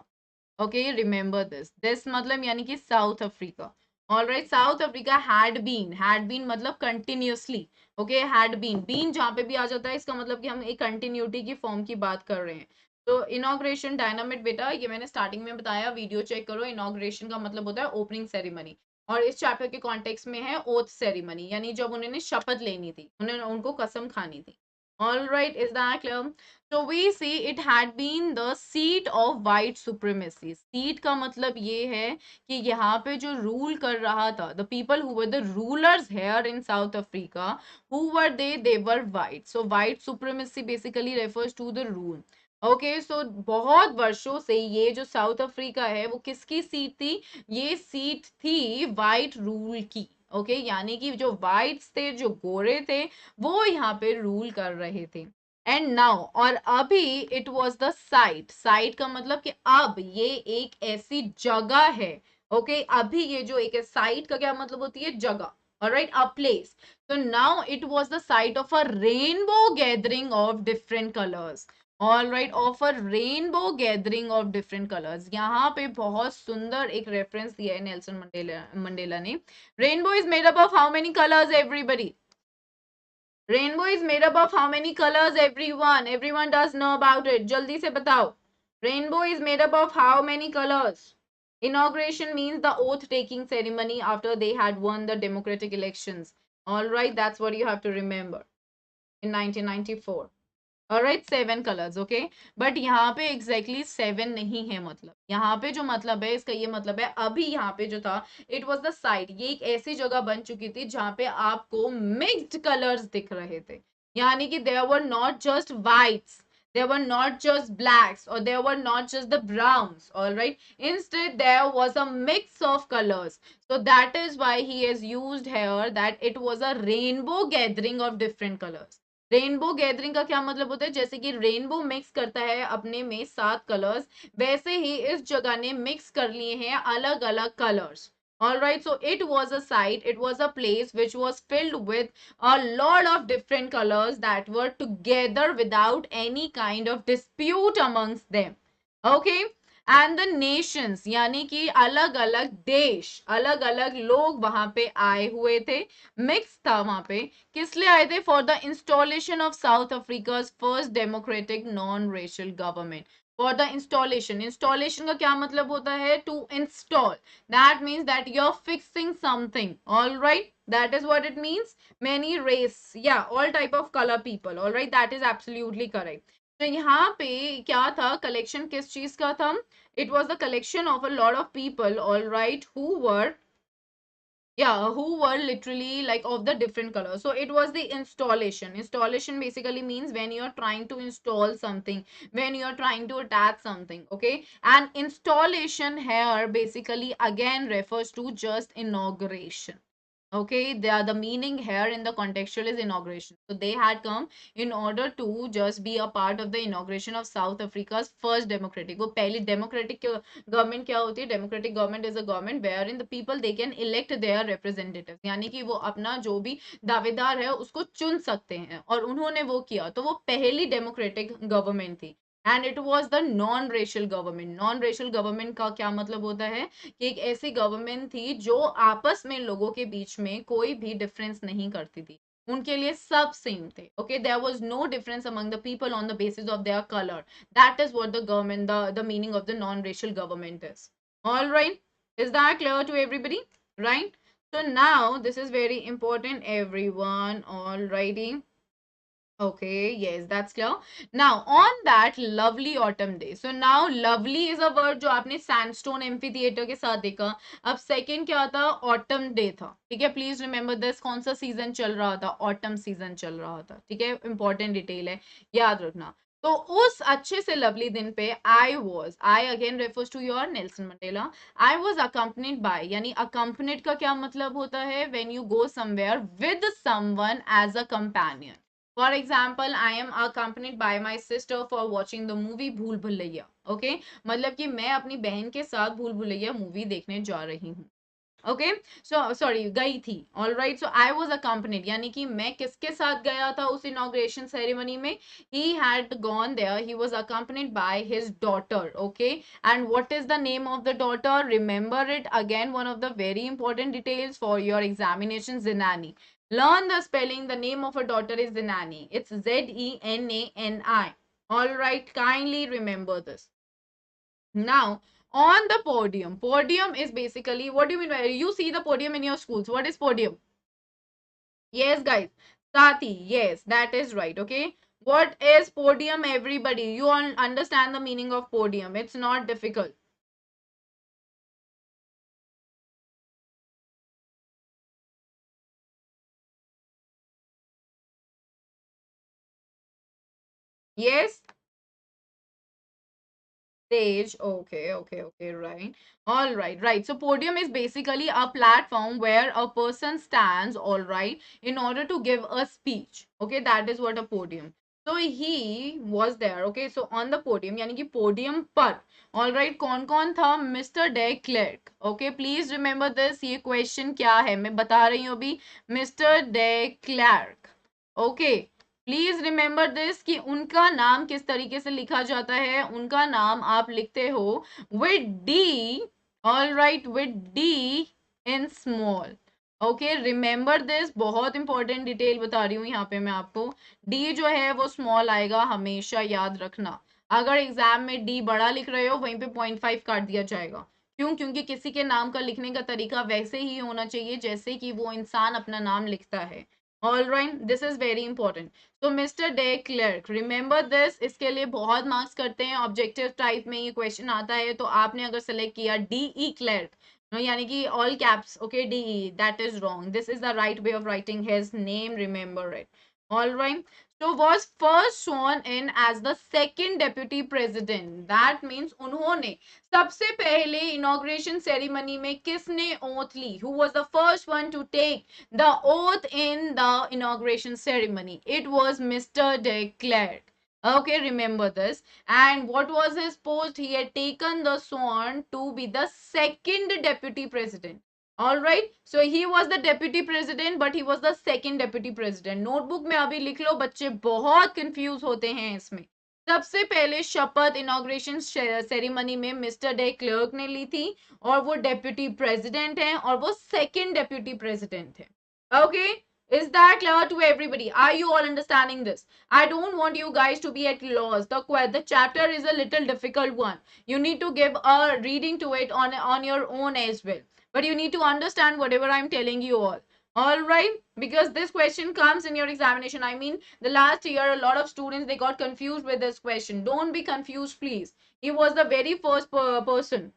A: Okay, remember this मतलब यानी कि South Africa, all right, South Africa had been मतलब कंटिन्यूसली, ओके, हैड बीन जहां पे भी आ जाता है इसका मतलब कि हम एक कंटिन्यूटी की फॉर्म की बात कर रहे हैं। तो इनॉग्रेशन डायनामिट बेटा, ये मैंने स्टार्टिंग में बताया, वीडियो चेक करो, इनॉग्रेशन का मतलब होता है ओपनिंग सेरेमनी, और इस चैप्टर के कॉन्टेक्स्ट में है ओथ सेरेमनी, यानी जब उन्होंने शपथ लेनी थी, उन्होंने उनको कसम खानी थी, all right, is that clear? So we see it had been the seat of white supremacy. Seat का मतलब ये है कि यहाँ पे जो रूल कर रहा था, the people who were the rulers here in South Africa, who were they? They were white. So white supremacy basically refers to the rule. Okay, so बहुत वर्षों से ये जो साउथ अफ्रीका है वो किसकी सीट थी? ये सीट थी वाइट रूल की, ओके, यानी कि जो वाइट्स थे, जो गोरे थे, वो यहाँ पे रूल कर रहे थे। एंड नाउ, और अभी it was the site, site का मतलब कि अब ये एक ऐसी जगह है, ओके, अभी ये जो एक साइट का क्या मतलब होती है? जगह, alright, a place. So now it was the site of a rainbow gathering of different colors. All right, of a rainbow gathering of different colors. यहाँ पे बहुत सुंदर एक रेफरेंस दिया है नेल्सन मंडेला ने. Rainbow is made up of how many colors, everybody? Rainbow is made up of how many colors, everyone? Everyone does know about it. जल्दी से बताओ. Rainbow is made up of how many colors? Inauguration means the oath taking ceremony after they had won the democratic elections. All right, that's what you have to remember in 1994. Alright, 7 colours, okay, but यहाँ पे exactly 7 नहीं है, मतलब यहाँ पे जो मतलब है इसका ये मतलब है अभी यहाँ पे जो था, इट वाज द साइट, ये एक ऐसी जगह बन चुकी थी जहाँ पे आपको मिक्स्ड कलर्स दिख रहे थे, यानी कि there were not just whites, there were not just blacks, or there were not just the browns, all right, instead there was a mix of colors. So that is why he has used here that it was a rainbow gathering of different colors. Rainbow gathering का क्या मतलब होता है? जैसे कि rainbow mix करता है अपने में 7 कलर्स, वैसे ही इस जगह ने मिक्स कर लिए हैं अलग अलग colours, all right, so it was a site, it was a place which was filled with a lot of different colors that were together without any kind of dispute amongst them, okay, and the Nations, यानी कि अलग अलग देश, अलग अलग लोग वहां पे आए हुए थे, मिक्स था वहां पे, किस लिए आए थे? For the installation of South Africa first democratic non racial government, for the installation, installation का क्या मतलब होता है? To install, that means that you are fixing something, all right, that is what it means. Many race, yeah, all type of color people, all right, that is absolutely correct. तो यहाँ पे क्या था? कलेक्शन किस चीज का था? It was the collection of a lot of people, all right, who were Yeah, who were literally like of the different colors. So it was the installation. Installation basically means when you're trying to install something, when you're trying to attach something, okay? And installation here basically again refers to just inauguration. Okay, the meaning here in the contextual is inauguration. So they had come in order to just be a part of the inauguration of South Africa's first democratic. वो पहली democratic government क्या होती है? Democratic government is a government where in the people they can elect their representative, यानी कि वो अपना जो भी दावेदार है उसको चुन सकते हैं, और उन्होंने वो किया, तो वो पहली डेमोक्रेटिक गवर्नमेंट थी। And it was the non racial government. Non racial government का क्या मतलब होता है कि एक ऐसी गवर्नमेंट थी जो आपस में लोगों के बीच में कोई भी डिफरेंस नहीं करती थी, उनके लिए सब सेम थे। Okay, there was no difference among the people on the basis of their colour. That is what the government, the meaning of the non-racial government is. All right. Is that clear to everybody? Right. So now this is very important, everyone. All righty. Okay, yes, that's clear. Now, on that lovely autumn day. So now lovely is a word जो आपने sandstone amphitheater के साथ देखा. अब second क्या था? Autumn day था. ठीक है, please remember this. कौन सा season चल रहा था? Autumn season चल रहा था. ठीक है, important detail है, याद रखना. तो उस अच्छे से लवली दिन पे I again refers to your Nelson Mandela. I was accompanied by, यानी accompanied का क्या मतलब होता है? When you go somewhere with someone as a companion. For example, I am accompanied by my sister for watching the movie भूल Bhulaiyaa. Okay, मतलब कि मैं अपनी बहन के साथ भूल भुलैया मूवी देखने जा रही हूँ. ओके, सो सॉरी, गई थी. All right, so I was accompanied, यानी कि मैं किसके साथ गया था उस इनॉग्रेशन सेरेमनी में? He had gone there, he was accompanied by his daughter. Okay, and what is the name of the daughter? Remember it again, one of the very important details for your examination. Zenani. Learn the spelling. The name of a daughter is Zinani. It's Zenani. All right, kindly remember this. Now, on the podium. Podium is basically, what do you mean by, you see the podium in your schools? What is podium? Yes, guys. Sati. Yes, that is right. Okay. What is podium, everybody? You all understand the meaning of podium. It's not difficult. Yes. Stage. Okay, right. All right, right. So podium is basically a platform where a person stands, all right, in order to give a speech. Okay, that is what a podium. So he was there. Okay, so on the podium, यानी कि podium पर, all right, कौन था? Mr. De Klerk. Okay, please remember this. ये question क्या है? मैं बता रही हूँ अभी. Mr. De Klerk. Okay. Please remember this कि उनका नाम किस तरीके से लिखा जाता है. उनका नाम आप लिखते हो with D. All right, with D in small. Okay, remember this. बहुत इंपॉर्टेंट डिटेल बता रही हूँ यहाँ पे मैं आपको. डी जो है वो स्मॉल आएगा, हमेशा याद रखना. अगर एग्जाम में डी बड़ा लिख रहे हो, वहीं पे 0.5 काट दिया जाएगा. क्यों? क्योंकि किसी के नाम का लिखने का तरीका वैसे ही होना चाहिए जैसे कि वो इंसान अपना नाम लिखता है. All right, this is very important. तो mister De Klerk, remember this. इसके लिए बहुत मार्क्स करते हैं, ऑब्जेक्टिव टाइप में ये क्वेश्चन आता है. तो आपने अगर सेलेक्ट किया डीई क्लर्क, यानी कि all caps, okay, D E, that is wrong. This is the right way of writing his name. Remember it. All right. So was first sworn in as the second deputy president. That means उन्होंने सबसे पहले inauguration ceremony में किसने oath ली? Who was the first one to take the oath in the inauguration ceremony? It was Mr. De Klerk. Okay, remember this. And what was his post? He had taken the sworn to be the second deputy president. All right, so he was the deputy president, but he was the second deputy president. Notebook में अभी लिख लो, बच्चे बहुत confuse होते हैं इसमें. सबसे पहले शपथ इनॉग्रेशन सेरेमनी में मिस्टर डे क्लर्क ने ली थी, और वो डेप्यूटी प्रेसिडेंट हैं, और वो सेकंड डेप्यूटी प्रेसिडेंट हैं. Okay, is that clear to everybody? Are you all understanding this? I don't want you guys to be at loss. The chapter is a little difficult one. You need to give a reading to it on your own as well. But you need to understand whatever I'm telling you all. All right, because this question comes in your examination. I mean, the last year a lot of students, they got confused with this question. Don't be confused, please. He was the very first person.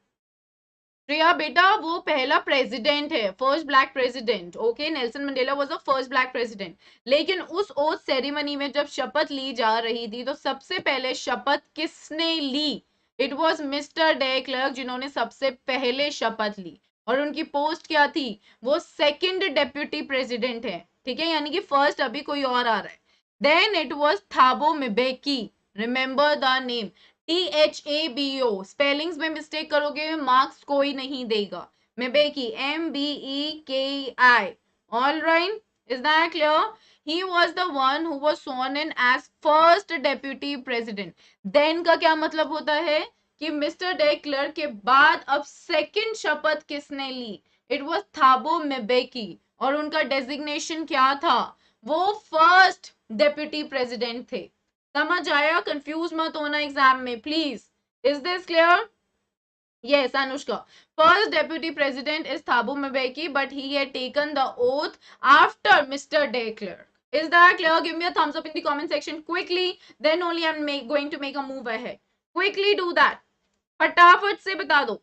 A: Shreya बेटा वो पहला president है, first black president. Okay, Nelson Mandela was the first black president. लेकिन उस oath ceremony में जब शपथ ली जा रही थी तो सबसे पहले शपथ किसने ली? It was mister De Klerk जिन्होंने सबसे पहले शपथ ली। और उनकी पोस्ट क्या थी? वो सेकंड डेप्यूटी प्रेसिडेंट है, ठीक है, यानी कि फर्स्ट अभी कोई और आ रहा है। Then it was Thabo Mbeki, remember the name, THABO। Spellings में मिस्टेक करोगे मार्क्स कोई नहीं देगा। Mebeki, MEBEKI। All right, is that clear? He was the one who was sworn in as first deputy president. Then का क्या मतलब होता है कि मिस्टर डे क्लर्क के बाद अब सेकंड शपथ किसने ली? इट वॉज थाबो मेबेकी। और उनका डेजिग्नेशन क्या था? वो फर्स्ट डेप्यूटी प्रेसिडेंट थे। समझ आया? कंफ्यूज मत होना एग्जाम में please. Is this clear? Yes, Anushka. First deputy president is Thabo Mbeki, but he had taken the oath after Mr. De Klerk. Is that clear? Give me a thumbs up in the comment section quickly. Then only I'm going to make a move ahead. Quickly do that. फटाफट से बता दो।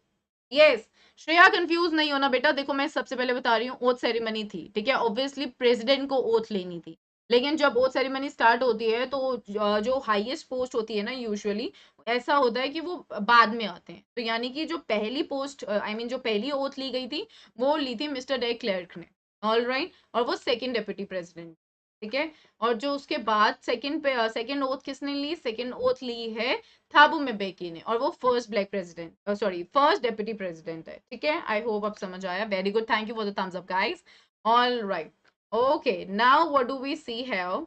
A: Yes, Shreya confuse नहीं होना बेटा। देखो मैं सबसे पहले बता रही हूँ, ओथ सेरेमनी थी, ठीक है, ऑब्वियसली प्रेसिडेंट को ओथ लेनी थी। लेकिन जब ओथ सेरेमनी स्टार्ट होती है तो जो हाईएस्ट पोस्ट होती है ना, यूजुअली ऐसा होता है कि वो बाद में आते हैं। तो यानी कि जो पहली पोस्ट आई मीन जो पहली ओथ ली गई थी वो ली थी मिस्टर डे क्लर्क ने। ऑल राइट, और वो सेकंड डेप्यूटी प्रेसिडेंट, ठीक है। और जो उसके बाद सेकंड ओथ किसने ली? सेकंड ओथ ली है थाबू मेबेकी ने, और वो first black president, sorry first deputy president है, ठीक है। आई होप आप समझ आया। Very good, thank you for the thumbs up guys. All right, okay, now what do we see here?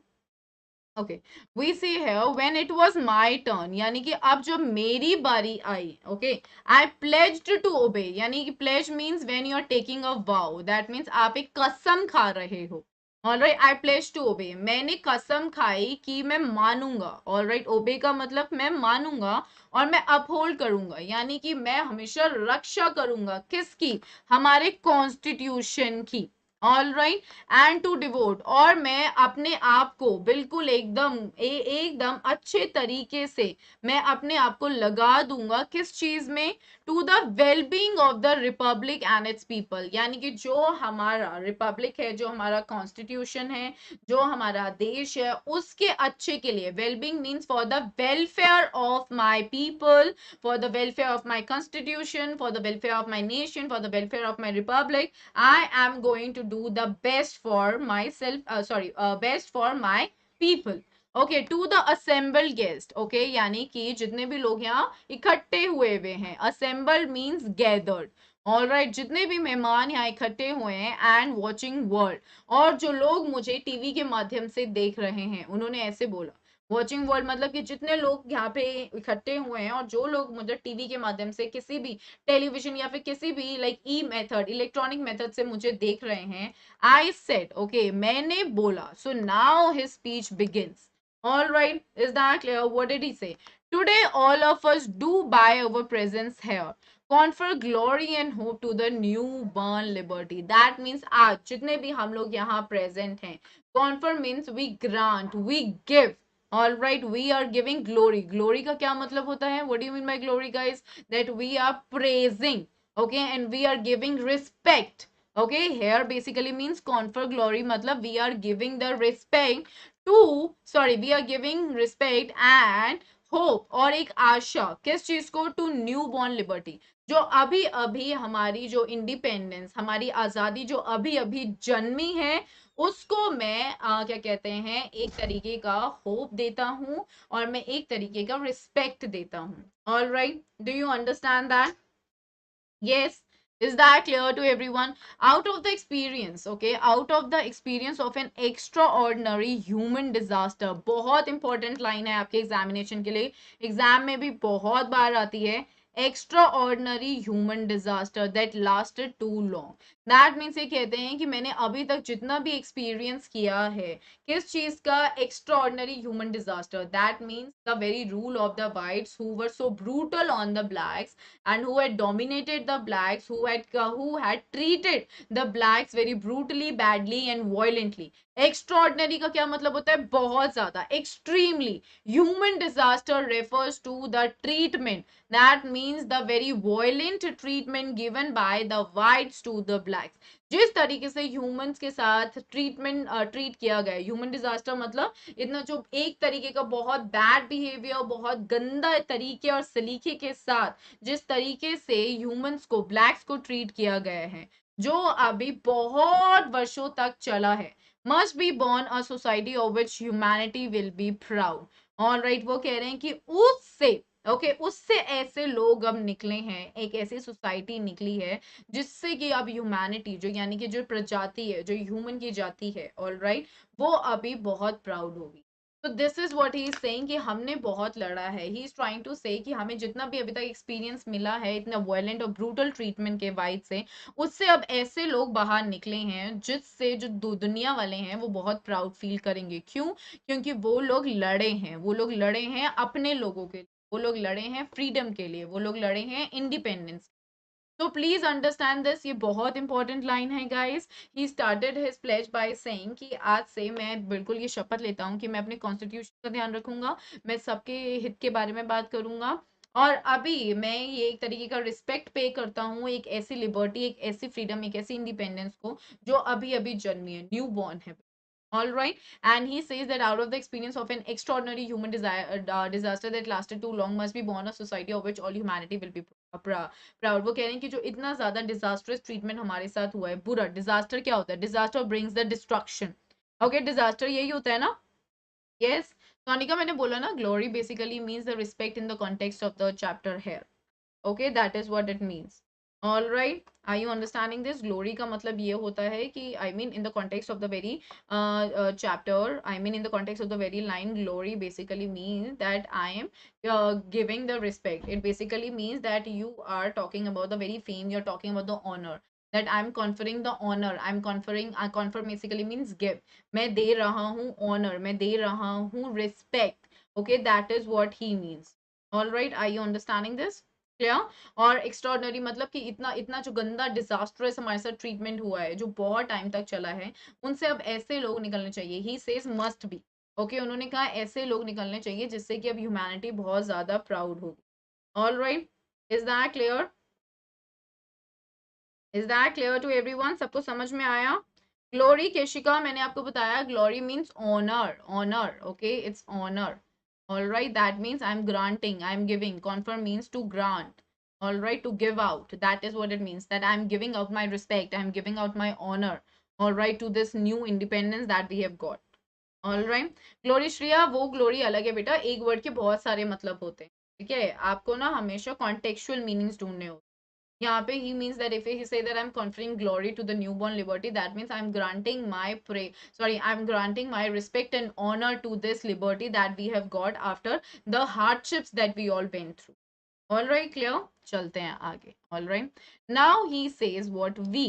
A: Okay, we see here when it was my turn, यानी कि अब जब मेरी बारी आई, okay, I pledged to obey, यानी कि pledge means when you are taking a vow, that means आप एक कसम खा रहे हो। Alright, I pledge to obey, मैंने कसम खाई कि मैं मानूंगा। ऑलराइट, ओबे का मतलब मैं मानूंगा और मैं अपहोल्ड करूंगा, यानी कि मैं हमेशा रक्षा करूंगा किसकी? हमारे कॉन्स्टिट्यूशन की। All right, and to devote, और मैं अपने आप को बिल्कुल एकदम अच्छे तरीके से मैं अपने आप को लगा दूंगा किस चीज में? To the wellbeing of the republic and its people, यानी कि जो हमारा रिपब्लिक है, जो हमारा कॉन्स्टिट्यूशन है, जो हमारा देश है, उसके अच्छे के लिए। Wellbeing means for the welfare of my people, for the welfare of my constitution, for the welfare of my nation, for the welfare of my republic, I am going to do the best for myself, best for my people. Okay, to the assemble guest, okay, यानी कि जितने भी लोग यहाँ इकट्ठे हुए हैं, assemble means gathered. All right, जितने भी मेहमान यहाँ इकट्ठे हुए हैं एंड वॉचिंग वर्ल्ड, और जो लोग मुझे टीवी के माध्यम से देख रहे हैं, उन्होंने ऐसे बोला। वॉचिंग वर्ल्ड मतलब कि जितने लोग यहाँ पे इकट्ठे हुए हैं और जो लोग मतलब टीवी के माध्यम से, किसी भी टेलीविजन या फिर किसी भी लाइक ई मेथड, इलेक्ट्रॉनिक मेथड से मुझे देख रहे हैं। आई सेड, ओके, मैंने बोला। So now his speech begins. All right, is that clear? What did he say? Today all of us do by our presence here confer glory and hope to the newborn liberty. That means आज जितने भी हम लोग यहाँ present हैं, confer means we grant, we give. All right, we are giving glory. Glory का क्या मतलब होता है? What do you mean by glory, guys? That we are praising, okay, and we are giving respect. Okay, here basically means confer glory मतलब we are giving the respect to, sorry, we are giving respect and hope, और एक आशा, किस चीज को? To new born liberty, जो अभी अभी हमारी जो इंडिपेंडेंस, हमारी आजादी जो अभी अभी जन्मी है, उसको मैं क्या कहते हैं, एक तरीके का होप देता हूं और मैं एक तरीके का रिस्पेक्ट देता हूं। All right, do you understand that? Yes, is that clear to everyone? Out of the experience, okay, out of the experience of an extraordinary human disaster, बहुत important line है आपके examination के लिए, exam में भी बहुत बार आती है। extraordinary human disaster that lasted too long. That means ये कहते हैं कि मैंने अभी तक जितना भी experience किया है, किस चीज का? extraordinary human disaster. That means the very rule of the whites who were so brutal on the blacks and who had dominated the blacks, who had treated the blacks very brutally, badly and violently. Extraordinary का क्या मतलब होता है? बहुत ज्यादा, extremely. Human disaster refers to the treatment, that means the very violent treatment given by the whites to the blacks. जिस तरीके से ह्यूमंस के साथ ट्रीट किया गया, ह्यूमन डिजास्टर मतलब इतना जो एक तरीके का बहुत बैड बिहेवियर, बहुत गंदा तरीके और सलीके के साथ जिस तरीके से ह्यूमंस को, ब्लैक्स को ट्रीट किया गया है, जो अभी बहुत वर्षों तक चला है. Must be born a society of which humanity will be proud. All right, वो कह रहे हैं कि उससे, ओके उससे ऐसे लोग अब निकले हैं, एक ऐसी सोसाइटी निकली है जिससे कि अब ह्यूमैनिटी, जो यानी कि जो प्रजाति है, जो ह्यूमन की जाति है, ऑल राइट, वो अभी बहुत प्राउड होगी. तो this is what he is saying कि हमने बहुत लड़ा है. ही इज ट्राइंग टू से कि हमें जितना भी अभी तक एक्सपीरियंस मिला है इतना वायलेंट और ब्रूटल ट्रीटमेंट के वाइड से, उससे अब ऐसे लोग बाहर निकले हैं जिससे जो दुनिया वाले हैं वो बहुत प्राउड फील करेंगे. क्यों? क्योंकि वो लोग लड़े हैं, वो लोग लड़े हैं अपने लोगों के लिए, वो लोग लड़े हैं फ्रीडम के लिए, वो लोग लड़े हैं इंडिपेंडेंस. तो प्लीज अंडरस्टैंड दिस, ये बहुत इंपॉर्टेंट लाइन है guys. He started his pledge by saying कि आज से मैं बिल्कुल ये शपथ लेता हूँ कि मैं अपने कॉन्स्टिट्यूशन का ध्यान रखूंगा, मैं सबके हित के बारे में बात करूंगा, और अभी मैं ये एक तरीके का रिस्पेक्ट पे करता हूँ एक ऐसी लिबर्टी, एक ऐसी फ्रीडम, एक ऐसी इंडिपेंडेंस को जो अभी अभी जन्मी है, न्यू बॉर्न है. All right. And he says that out of the experience of an extraordinary human disaster that lasted too long must be born a society of which all humanity will be proud. वो कह रहे हैं कि जो इतना ज्यादा disastrous treatment हमारे साथ हुआ है, बुरा डिजास्टर क्या होता है? Disaster brings the destruction. Okay, disaster यही होता है ना? यस. तो अनिका, मैंने बोला ना, glory basically means the respect in the context of the chapter here. Okay, that is what it means. All right, are you understanding this? Glory का मतलब ये होता है कि I mean in the context of the very chapter, I mean in the context of the very line, glory basically means that I am giving the respect. It basically means that you are talking about the very fame, you're talking about the honor, that I'm conferring the honor, I'm conferring, confer basically means give. मैं दे रहा हूँ honor, मैं दे रहा हूँ respect. Okay, that is what he means. All right, are you understanding this? Clear. और extraordinary मतलब कि इतना इतना जो गंदा डिजास्टरस हमारे साथ ट्रीटमेंट हुआ है, जो बहुत टाइम तक चला है, उनसे अब ऐसे लोग निकलने चाहिए. He says must be. Okay, उन्होंने कहा ऐसे लोग निकलने चाहिए जिससे कि अब ह्यूमैनिटी बहुत ज्यादा प्राउड होगी. All right, is that clear? Is that clear to everyone? सबको समझ में आया? ग्लोरी केशिका, मैंने आपको बताया glory means honour, honour. Okay, it's honour. All right, that means I'm granting, I'm giving. Confer means to grant. All right, to give out. That is what it means. That I'm giving out my respect, I'm giving out my honor. All right, to this new independence that we have got. All right. Glory Shriya, वो glory अलग है बेटा. एक word के बहुत सारे मतलब होते हैं. ठीक है, आपको ना हमेशा contextual meanings ढूंढने होते हैं. यहाँ पे he means that if he say that I'm conferring glory to the newborn liberty, that means I'm granting my I'm granting my respect and honor to this liberty that we have got after the hardships that we all went through. All right, clear? चलते हैं आगे. All right. Now he says what we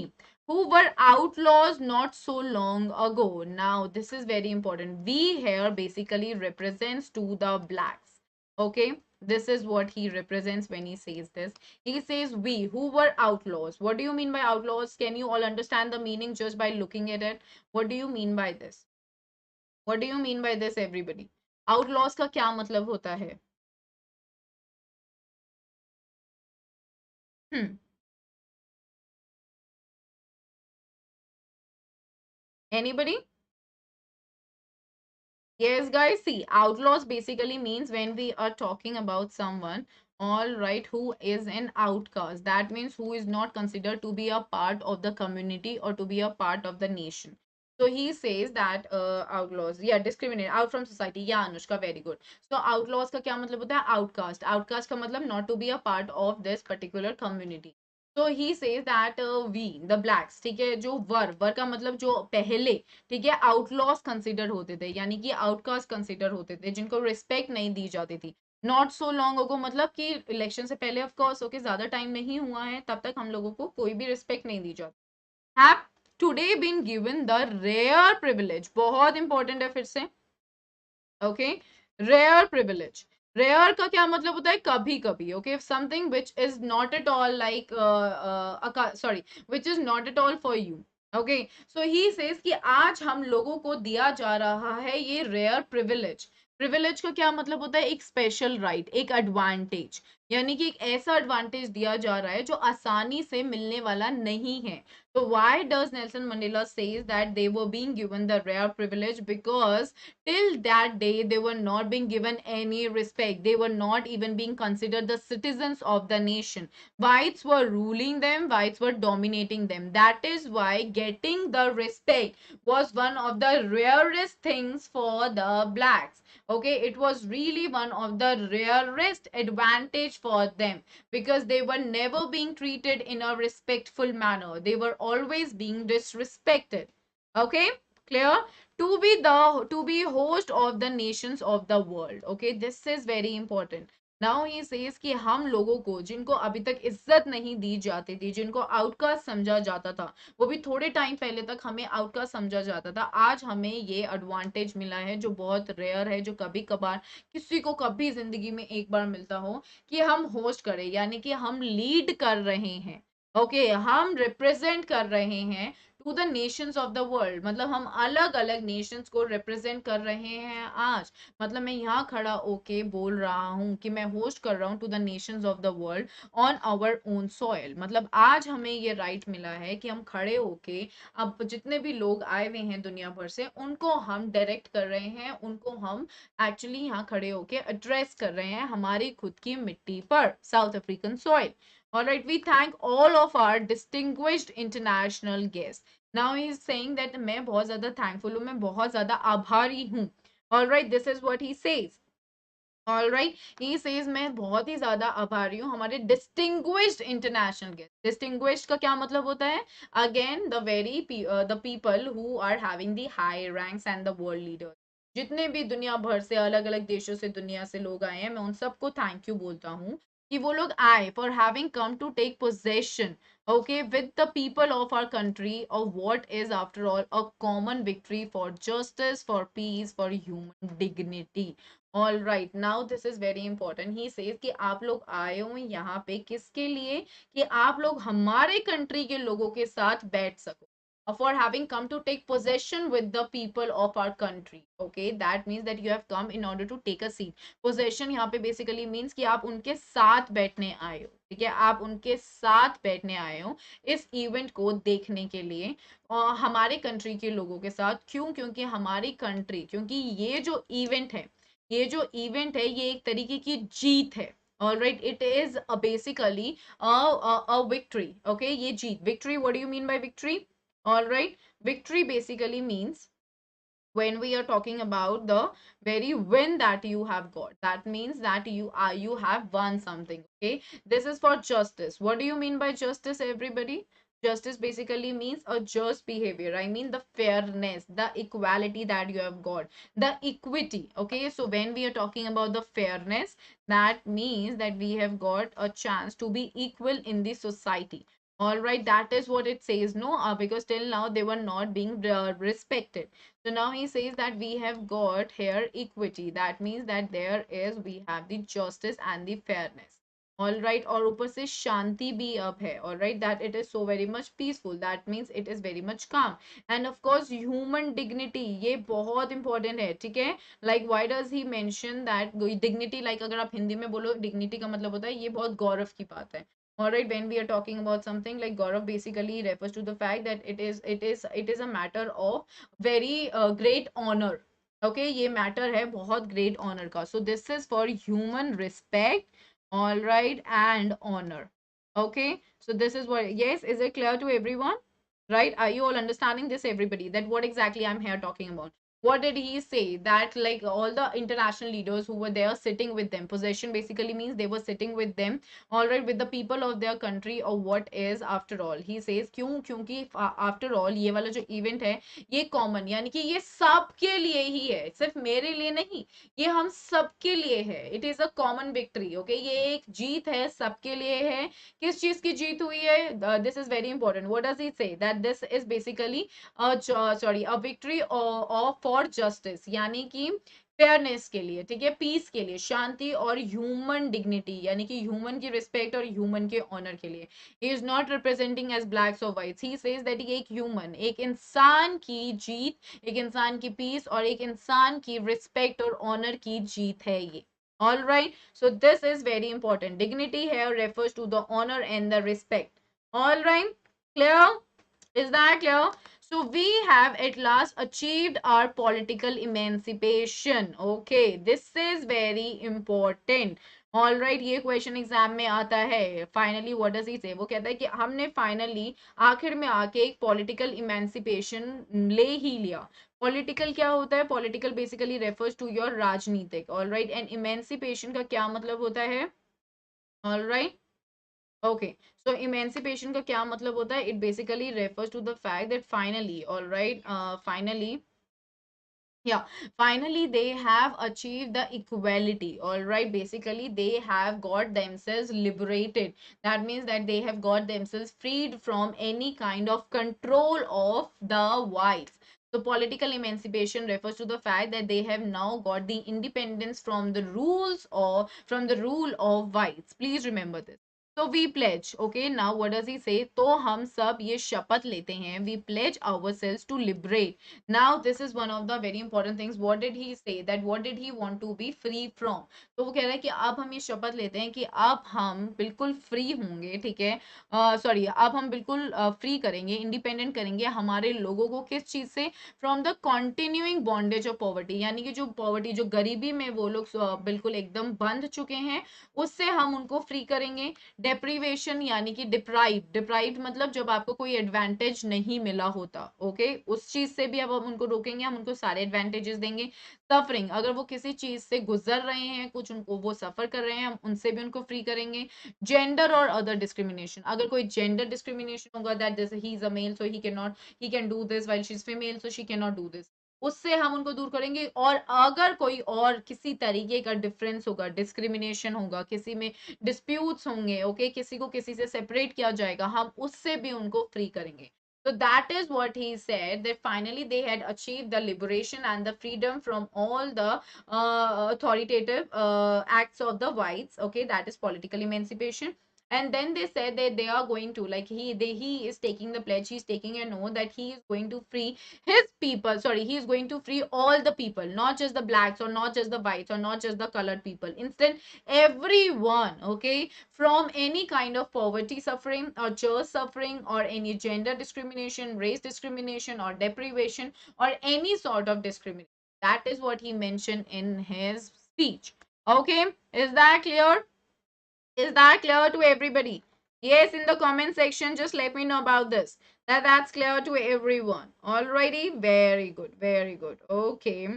A: who were outlaws not so long ago. Now this is very important. We here basically represents to the blacks. Okay, this is what he represents when he says this. He says we who were outlaws. What do you mean by outlaws? Can you all understand the meaning just by looking at it? What do you mean by this? What do you mean by this, everybody? Outlaws का क्या मतलब होता है? Hmm. Anybody? Yes, guys, see, outlaws basically means when we are talking about someone, all right, who is an outcast. That means who is not considered to be a part of the community or to be a part of the nation. So he says that outlaws, yeah, discriminate out from society. Yeah, Anushka, very good. So outlaws का क्या मतलब होता है? Outcast. Outcast का मतलब not to be a part of this particular community. So he says that we, the blacks, ठीक है, जो वर का मतलब जो पहले, ठीक है, आउटलॉस कंसिडर होते थे, यानी कि आउटकास्ट कंसिडर होते थे, जिनको रिस्पेक्ट नहीं दी जाती थी. नॉट सो लॉन्ग अगो मतलब कि इलेक्शन से पहले, ऑफ कोर्स, ओके, ज्यादा टाइम नहीं हुआ है, तब तक हम लोगों को कोई भी रिस्पेक्ट नहीं दी जाती. Have today been given the rare privilege. बहुत इंपॉर्टेंट है फिर से. Okay, rare privilege. रेयर का क्या मतलब होता है? कभी कभी. Okay, something which is not at all like sorry, which is not at all for you. Okay, so he says कि आज हम लोगों को दिया जा रहा है ये रेयर प्रिविलेज। प्रिविलेज का क्या मतलब होता है? एक स्पेशल राइट, एक एडवांटेज, यानी कि एक ऐसा एडवांटेज दिया जा रहा है जो आसानी से मिलने वाला नहीं है। तो why does Nelson Mandela says that they were being given the rare privilege? Because till that day they were not being given any respect, they were not even being considered the citizens of the nation. Whites were ruling them, whites were dominating them. That is why getting the respect was one of the rarest things for the blacks. Okay, it was really one of the rarest advantage for them, because they were never being treated in a respectful manner. They were always being disrespected. Okay, clear? To be host of the nations of the world. Okay, this is very important. Now he says कि हम लोगों को, जिनको अभी तक इज्जत नहीं दी जाती थी, जिनको आउटकास्ट समझा जाता था, वो भी थोड़े टाइम पहले तक हमें आउटकास्ट समझा जाता था, आज हमें ये एडवांटेज मिला है जो बहुत रेयर है, जो कभी कभार किसी को कभी जिंदगी में एक बार मिलता हो, कि हम होस्ट करें, यानी कि हम लीड कर रहे हैं। ओके, हम रिप्रेजेंट कर रहे हैं to the nations of the world, मतलब हम अलग अलग नेशंस को रिप्रेजेंट कर रहे हैं आज। मतलब मैं यहाँ खड़ा होके बोल रहा हूँ कि मैं होस्ट कर रहा हूँ to the nations of the world on our own soil. मतलब आज हमें ये राइट मिला है कि हम खड़े होके अब जितने भी लोग आए हुए हैं दुनिया भर से, उनको हम डायरेक्ट कर रहे हैं, उनको हम एक्चुअली यहाँ खड़े होके एड्रेस कर रहे हैं हमारी खुद की मिट्टी पर, south African soil. All right, we thank all of our distinguished international guests. Now he is saying that मैं बहुत ज़्यादा thankful हूँ, मैं बहुत ज़्यादा आभारी हूँ। All right, this is what he says. All right, he says मैं बहुत ही ज़्यादा आभारी हूँ हमारे distinguished international guests. Distinguished का क्या मतलब होता है? Again, the people who are having the high ranks and the world leaders. जितने भी दुनिया भर से अलग अलग देशों से दुनिया से लोग आए हैं, मैं उन सबको थैंक यू बोलता हूँ कि वो लोग आए for having come to take possession, okay, with the people of our country of what is after all a common victory for justice, for peace, for human dignity. All right, now this is very important. He says कि आप लोग आए हो यहाँ पे किसके लिए? कि आप लोग हमारे कंट्री के लोगों के साथ बैठ सको, for having come to take possession with the people of our country. Okay, that means that you have come in order to take a seat. Possession यहाँ पे basically means कि आप उनके साथ बैठने आए हो, ठीक है, आप उनके साथ बैठने आए हो इस इवेंट को देखने के लिए, और हमारे कंट्री के लोगों के साथ। क्यों? क्योंकि हमारी कंट्री, क्योंकि ये जो इवेंट है ये एक तरीके की जीत है। All right, it is basically a victory. Okay, ये जीत, victory, what do you mean by victory? All right, victory basically means when we are talking about the very win that you have got, that means that you have won something. Okay, this is for justice. What do you mean by justice, everybody? Justice basically means a just behavior, I mean the fairness, the equality that you have got, the equity. Okay, so when we are talking about the fairness, that means that we have got a chance to be equal in the society. All right, that is what it says. No, because till now they were not being respected. So now he says that we have got here equity. That means that we have the justice and the fairness. All right, और ऊपर से शांति भी अब है. All right, that it is so very much peaceful. That means it is very much calm. And of course, human dignity, ये बहुत important है, ठीक है? Like why does he mention that dignity? Like अगर आप हिंदी में बोलो dignity का मतलब होता है ये बहुत गौरव की बात है. All right, when we are talking about something like gaurav basically refers to the fact that it is a matter of very great honor. Okay, ये matter है बहुत great honor का. So this is for human respect, all right, and honor. Okay, so this is what, yes, is it clear to everyone? Right, are you all understanding this, everybody, that what exactly I'm here talking about? What did he say? That like all the international leaders who were there sitting with them, possession basically means they were sitting with them, all right, with the people of their country, or what is after all. He says क्यों? क्योंकि after all ये वाला जो event है ये common, यानी कि ये सबके लिए ही है, सिर्फ मेरे लिए नहीं, ये हम सबके लिए है. It is a common victory. Okay, ये एक जीत है, सबके लिए है. किस चीज की जीत हुई है? This is very important. What does he say? That this is basically a victory of for justice, यानी कि फेयरनेस के लिए, ठीक है, पीस के लिए, शांति और ह्यूमन डिग्निटी यानी कि ह्यूमन की रिस्पेक्ट और ह्यूमन के ऑनर के लिए। He is not representing as blacks और व्हाइट्स, ही सेज दैट एक ह्यूमन, एक इंसान की जीत, एक इंसान की पीस और एक इंसान की रिस्पेक्ट और ऑनर की जीत है ये। All right, so this is very important. Dignity here refers to the honor and the respect. All right, clear? Is that clear? So we have at last achieved our political emancipation. Okay, this is very important. All right, ये question exam में आता है. Finally, what does he say? वो कहता है कि हमने finally आखिर में आके एक political emancipation ले ही लिया. पॉलिटिकल क्या होता है? Political basically refers to your राजनीतिक. ऑल राइट, एंड इमेंसिपेशन का क्या मतलब होता है? All right, okay, so emancipation का क्या मतलब होता है? It basically refers to the fact that finally, all right, finally, yeah, finally they have achieved the equality. All right, basically they have got themselves liberated. That means that they have got themselves freed from any kind of control of the whites. So political emancipation refers to the fact that they have now got the independence from the rules or from the rule of whites. Please remember this. So we pledge, okay, now what does he say? तो हम सब ये शपथ लेते हैं, we pledge ourselves to liberate. Now this is one of the very important things. What did he say? That what did he want to be free from? तो वो कह रहा है कि अब हम ये शपथ लेते हैं कि अब हम बिल्कुल फ्री होंगे, ठीक है, सॉरी, अब हम बिल्कुल फ्री करेंगे, इंडिपेंडेंट करेंगे हमारे लोगों को, किस चीज से? From the continuing bondage of poverty, यानी कि जो पॉवर्टी, जो गरीबी में वो लोग बिल्कुल एकदम बंध चुके हैं, उससे हम उनको फ्री करेंगे. डेप्रीवेशन यानी कि डिप्राइव, डिप्राइव मतलब जब आपको कोई एडवांटेज नहीं मिला होता, ओके, उस चीज से भी अब हम उनको रोकेंगे, हम उनको सारे एडवांटेजेस देंगे. सफरिंग, अगर वो किसी चीज से गुजर रहे हैं, कुछ उनको वो सफर कर रहे हैं, हम उनसे भी उनको फ्री करेंगे. जेंडर और अदर डिस्क्रिमिनेशन, अगर कोई जेंडर डिस्क्रिमिनेशन होगा, that this he is a male so he can not, he can do this while she is female so she can not do this, उससे हम उनको दूर करेंगे. और अगर कोई और किसी तरीके का डिफरेंस होगा, डिस्क्रिमिनेशन होगा, किसी में डिस्प्यूट्स होंगे, ओके, किसी को किसी से सेपरेट किया जाएगा, हम उससे भी उनको फ्री करेंगे. So that is what he said, that finally they had achieved the liberation and the freedom from all the authoritative acts of the whites. Okay, that is political emancipation. And then they said that they are going to, like, he is taking the pledge, he's taking a note that he is going to free his people, sorry, he is going to free all the people, not just the blacks or not just the whites or not just the colored people, instead everyone, okay, from any kind of poverty suffering or just suffering or any gender discrimination, race discrimination or deprivation or any sort of discrimination. That is what he mentioned in his speech. Okay, is that clear? Is that clear to everybody? Yes, in the comment section, just let me know about this. That's clear to everyone. Alrighty, very good, very good. Okay.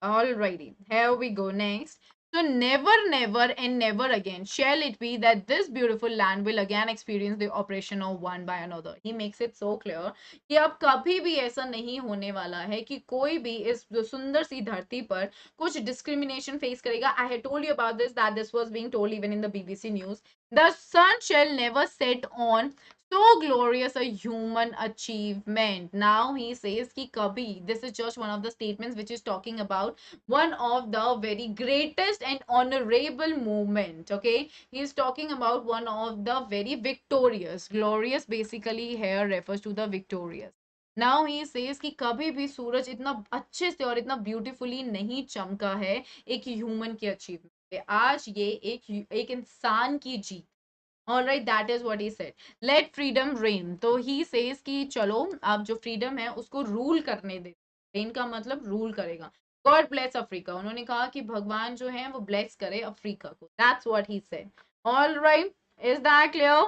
A: Alrighty, here we go next. So never, never and never again shall it be that this beautiful land will again experience the oppression of one by another. He makes it so clear कि अब कभी भी ऐसा नहीं होने वाला है कि कोई भी इस सुंदर सी धरती पर कुछ discrimination face करेगा. I had told you about this, that this was being told even in the BBC news. The sun shall never set on so glorious a human achievement. Now he says ki kabhi, this is just one of the statements which is talking about one of the very greatest and honorable movement. Okay, he is talking about one of the very victorious, glorious basically here refers to the victorious. Now he says कि कभी भी सूरज इतना अच्छे से और इतना beautifully नहीं चमका है एक ह्यूमन की अचीवमेंट पे. आज ये एक इंसान की जीत. All right, that is what he said. Let freedom reign. तो he says कि चलो आप जो freedom है उसको rule करने दे. reign का मतलब rule करेगा. God bless Africa. उन्होंने कहा कि भगवान जो है वो bless करे अफ्रीका को. That's what he said. All right, is that clear?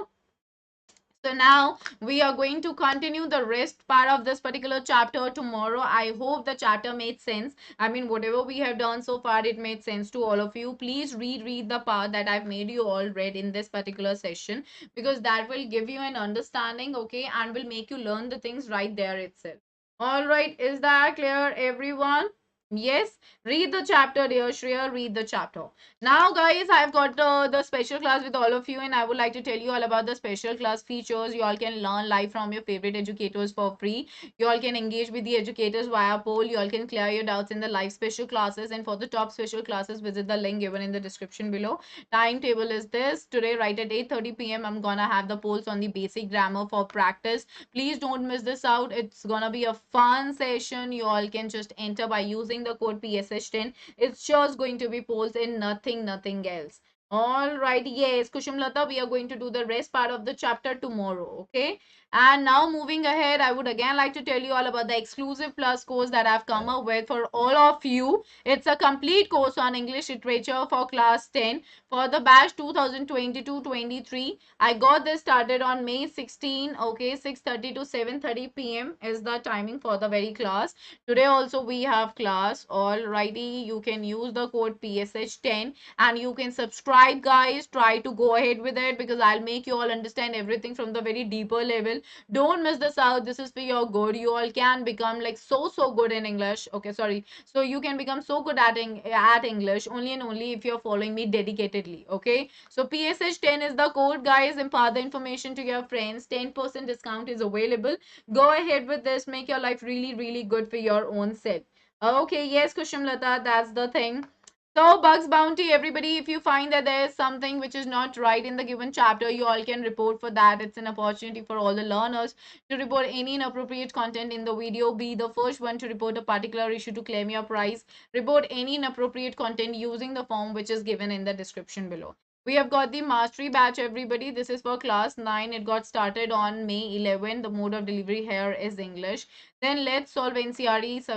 A: So now we are going to continue the rest part of this particular chapter tomorrow. I hope the chapter made sense. I mean, whatever we have done so far, it made sense to all of you. Please read the part that I've made you all read in this particular session, because that will give you an understanding, okay, and will make you learn the things right there itself. All right, is that clear, everyone? Yes, read the chapter, dear Shreya, read the chapter. Now, guys, I've got the special class with all of you, and I would like to tell you all about the special class features. You all can learn live from your favorite educators for free. You all can engage with the educators via poll. You all can clear your doubts in the live special classes. And for the top special classes, visit the link given in the description below. Timetable is this. Today, right at 8:30 p.m., I'm gonna have the polls on the basic grammar for practice. Please don't miss this out. It's gonna be a fun session. You all can just enter by using the code PSH10. It's just going to be polls and nothing else. All right, yes, Kushumlata, we are going to do the rest part of the chapter tomorrow. Okay. And now moving ahead, I would again like to tell you all about the exclusive plus course that I've come up with for all of you. It's a complete course on English literature for class 10 for the batch 2022-23. I got this started on May 16. Okay, 6:30 to 7:30 p.m. is the timing for the very class. Today also we have class. Alrighty, you can use the code PSH10 and you can subscribe, guys. Try to go ahead with it because I'll make you all understand everything from the very deeper level. Don't miss this out. This is for your good. You all can become like so good in English. Okay, sorry. So you can become so good at English only and only if you're following me dedicatedly. Okay. So PSH10 is the code, guys. Impart the information to your friends. 10% discount is available. Go ahead with this. Make your life really good for your own self. Okay, yes, Kushimlata, that's the thing. So, Bugs Bounty, everybody, if you find that there is something which is not right in the given chapter, you all can report for that. It's an opportunity for all the learners to report any inappropriate content in the video. Be the first one to report a particular issue to claim your prize. Report any inappropriate content using the form which is given in the description below. We have got the mastery batch, everybody. This is for class 9. It got started on May 11. The mode of delivery here is English. Then let's solve NCRE, so,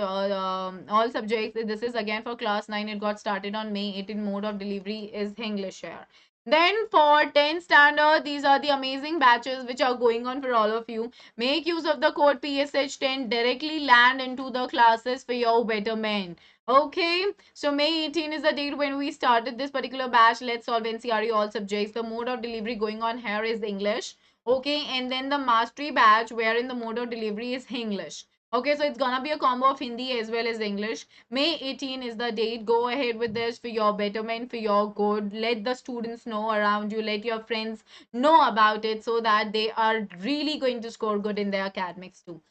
A: all subjects. This is again for class 9. It got started on May 18. Mode of delivery is English here. Then for 10 standard, these are the amazing batches which are going on for all of you. Make use of the code PSH10. Directly land into the classes for your betterment. Okay, so May 18 is the date when we started this particular batch. Let's solve NCRE all subjects. The mode of delivery going on here is English. Okay, and then the mastery batch wherein the mode of delivery is English. Okay, so it's gonna be a combo of Hindi as well as English. May 18 is the date. Go ahead with this for your betterment, for your good. Let the students know around you. Let your friends know about it so that they are really going to score good in their academics too.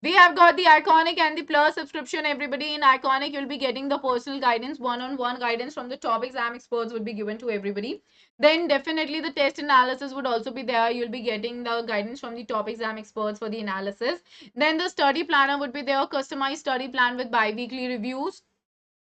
A: We have got the Iconic and the Plus subscription. Everybody in Iconic, you'll be getting the personal guidance, one-on-one guidance from the top exam experts would be given to everybody. Then definitely the test analysis would also be there. You'll be getting the guidance from the top exam experts for the analysis. Then the study planner would be there, customized study plan with bi-weekly reviews.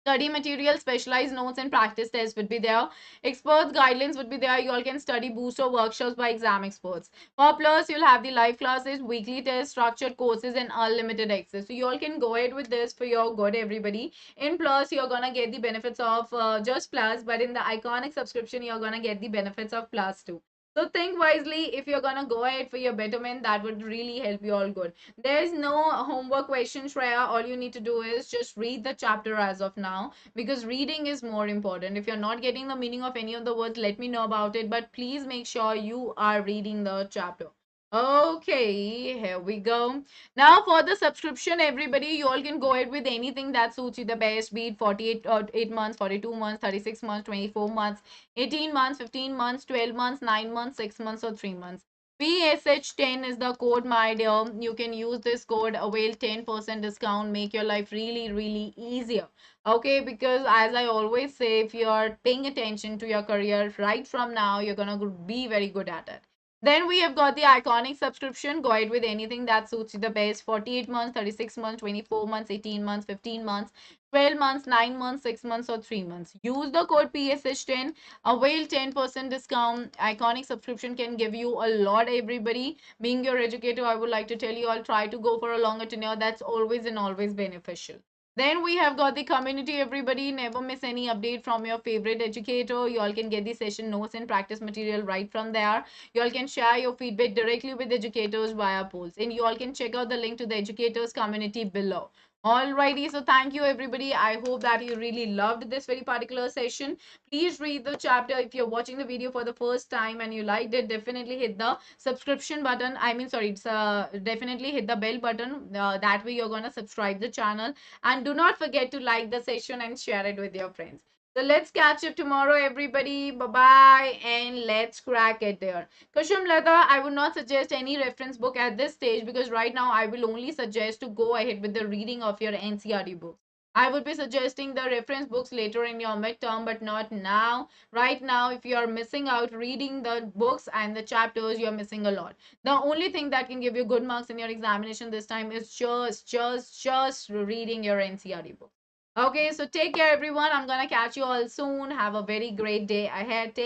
A: Study material, specialized notes and practice tests would be there. Experts guidelines would be there. You all can study booster workshops by exam experts. For plus, you'll have the live classes, weekly tests, structured courses and unlimited access. So you all can go ahead with this for your good, everybody. In plus, you're gonna get the benefits of just plus, but in the Iconic subscription, you're gonna get the benefits of plus too. So think wisely. If you're gonna go ahead for your betterment, that would really help you all good. There's no homework question, Shreya. All you need to do is just read the chapter as of now because reading is more important. If you're not getting the meaning of any of the words, let me know about it. But please make sure you are reading the chapter. Okay, here we go. Now for the subscription, everybody, you all can go ahead with anything that suits you the best, be it 48 8 months, 42 months, 36 months, 24 months, 18 months, 15 months, 12 months, 9 months, 6 months, or 3 months. PSH10 is the code, my dear. You can use this code, avail 10% discount, make your life really easier. Okay, because as I always say, if you are paying attention to your career right from now, you're gonna be very good at it. Then we have got the Iconic subscription. Go ahead with anything that suits you the best. 48 months, 36 months, 24 months, 18 months, 15 months, 12 months, 9 months, 6 months, or 3 months. Use the code PSH10. Avail 10% discount. Iconic subscription can give you a lot, everybody. Being your educator, I would like to tell you all try to go for a longer tenure. That's always and always beneficial. Then we have got the community, everybody. Never miss any update from your favorite educator. You all can get the session notes and practice material right from there. You all can share your feedback directly with educators via polls. And you all can check out the link to the educators community below. Alrighty, so thank you everybody. I hope that you really loved this very particular session. Please read the chapter. If you're watching the video for the first time and you liked it, definitely hit the subscription button. I mean, sorry, it's definitely hit the bell button. That way you're gonna subscribe the channel. And do not forget to like the session and share it with your friends. So let's catch up tomorrow, everybody. Bye bye, and let's crack it there. Kushum Lata, I would not suggest any reference book at this stage because right now I will only suggest to go ahead with the reading of your NCRT books. I would be suggesting the reference books later in your midterm, but not now. Right now, if you are missing out reading the books and the chapters, you're missing a lot. The only thing that can give you good marks in your examination this time is just reading your NCRT book. Okay, so take care, everyone. I'm gonna catch you all soon. Have a very great day ahead. Take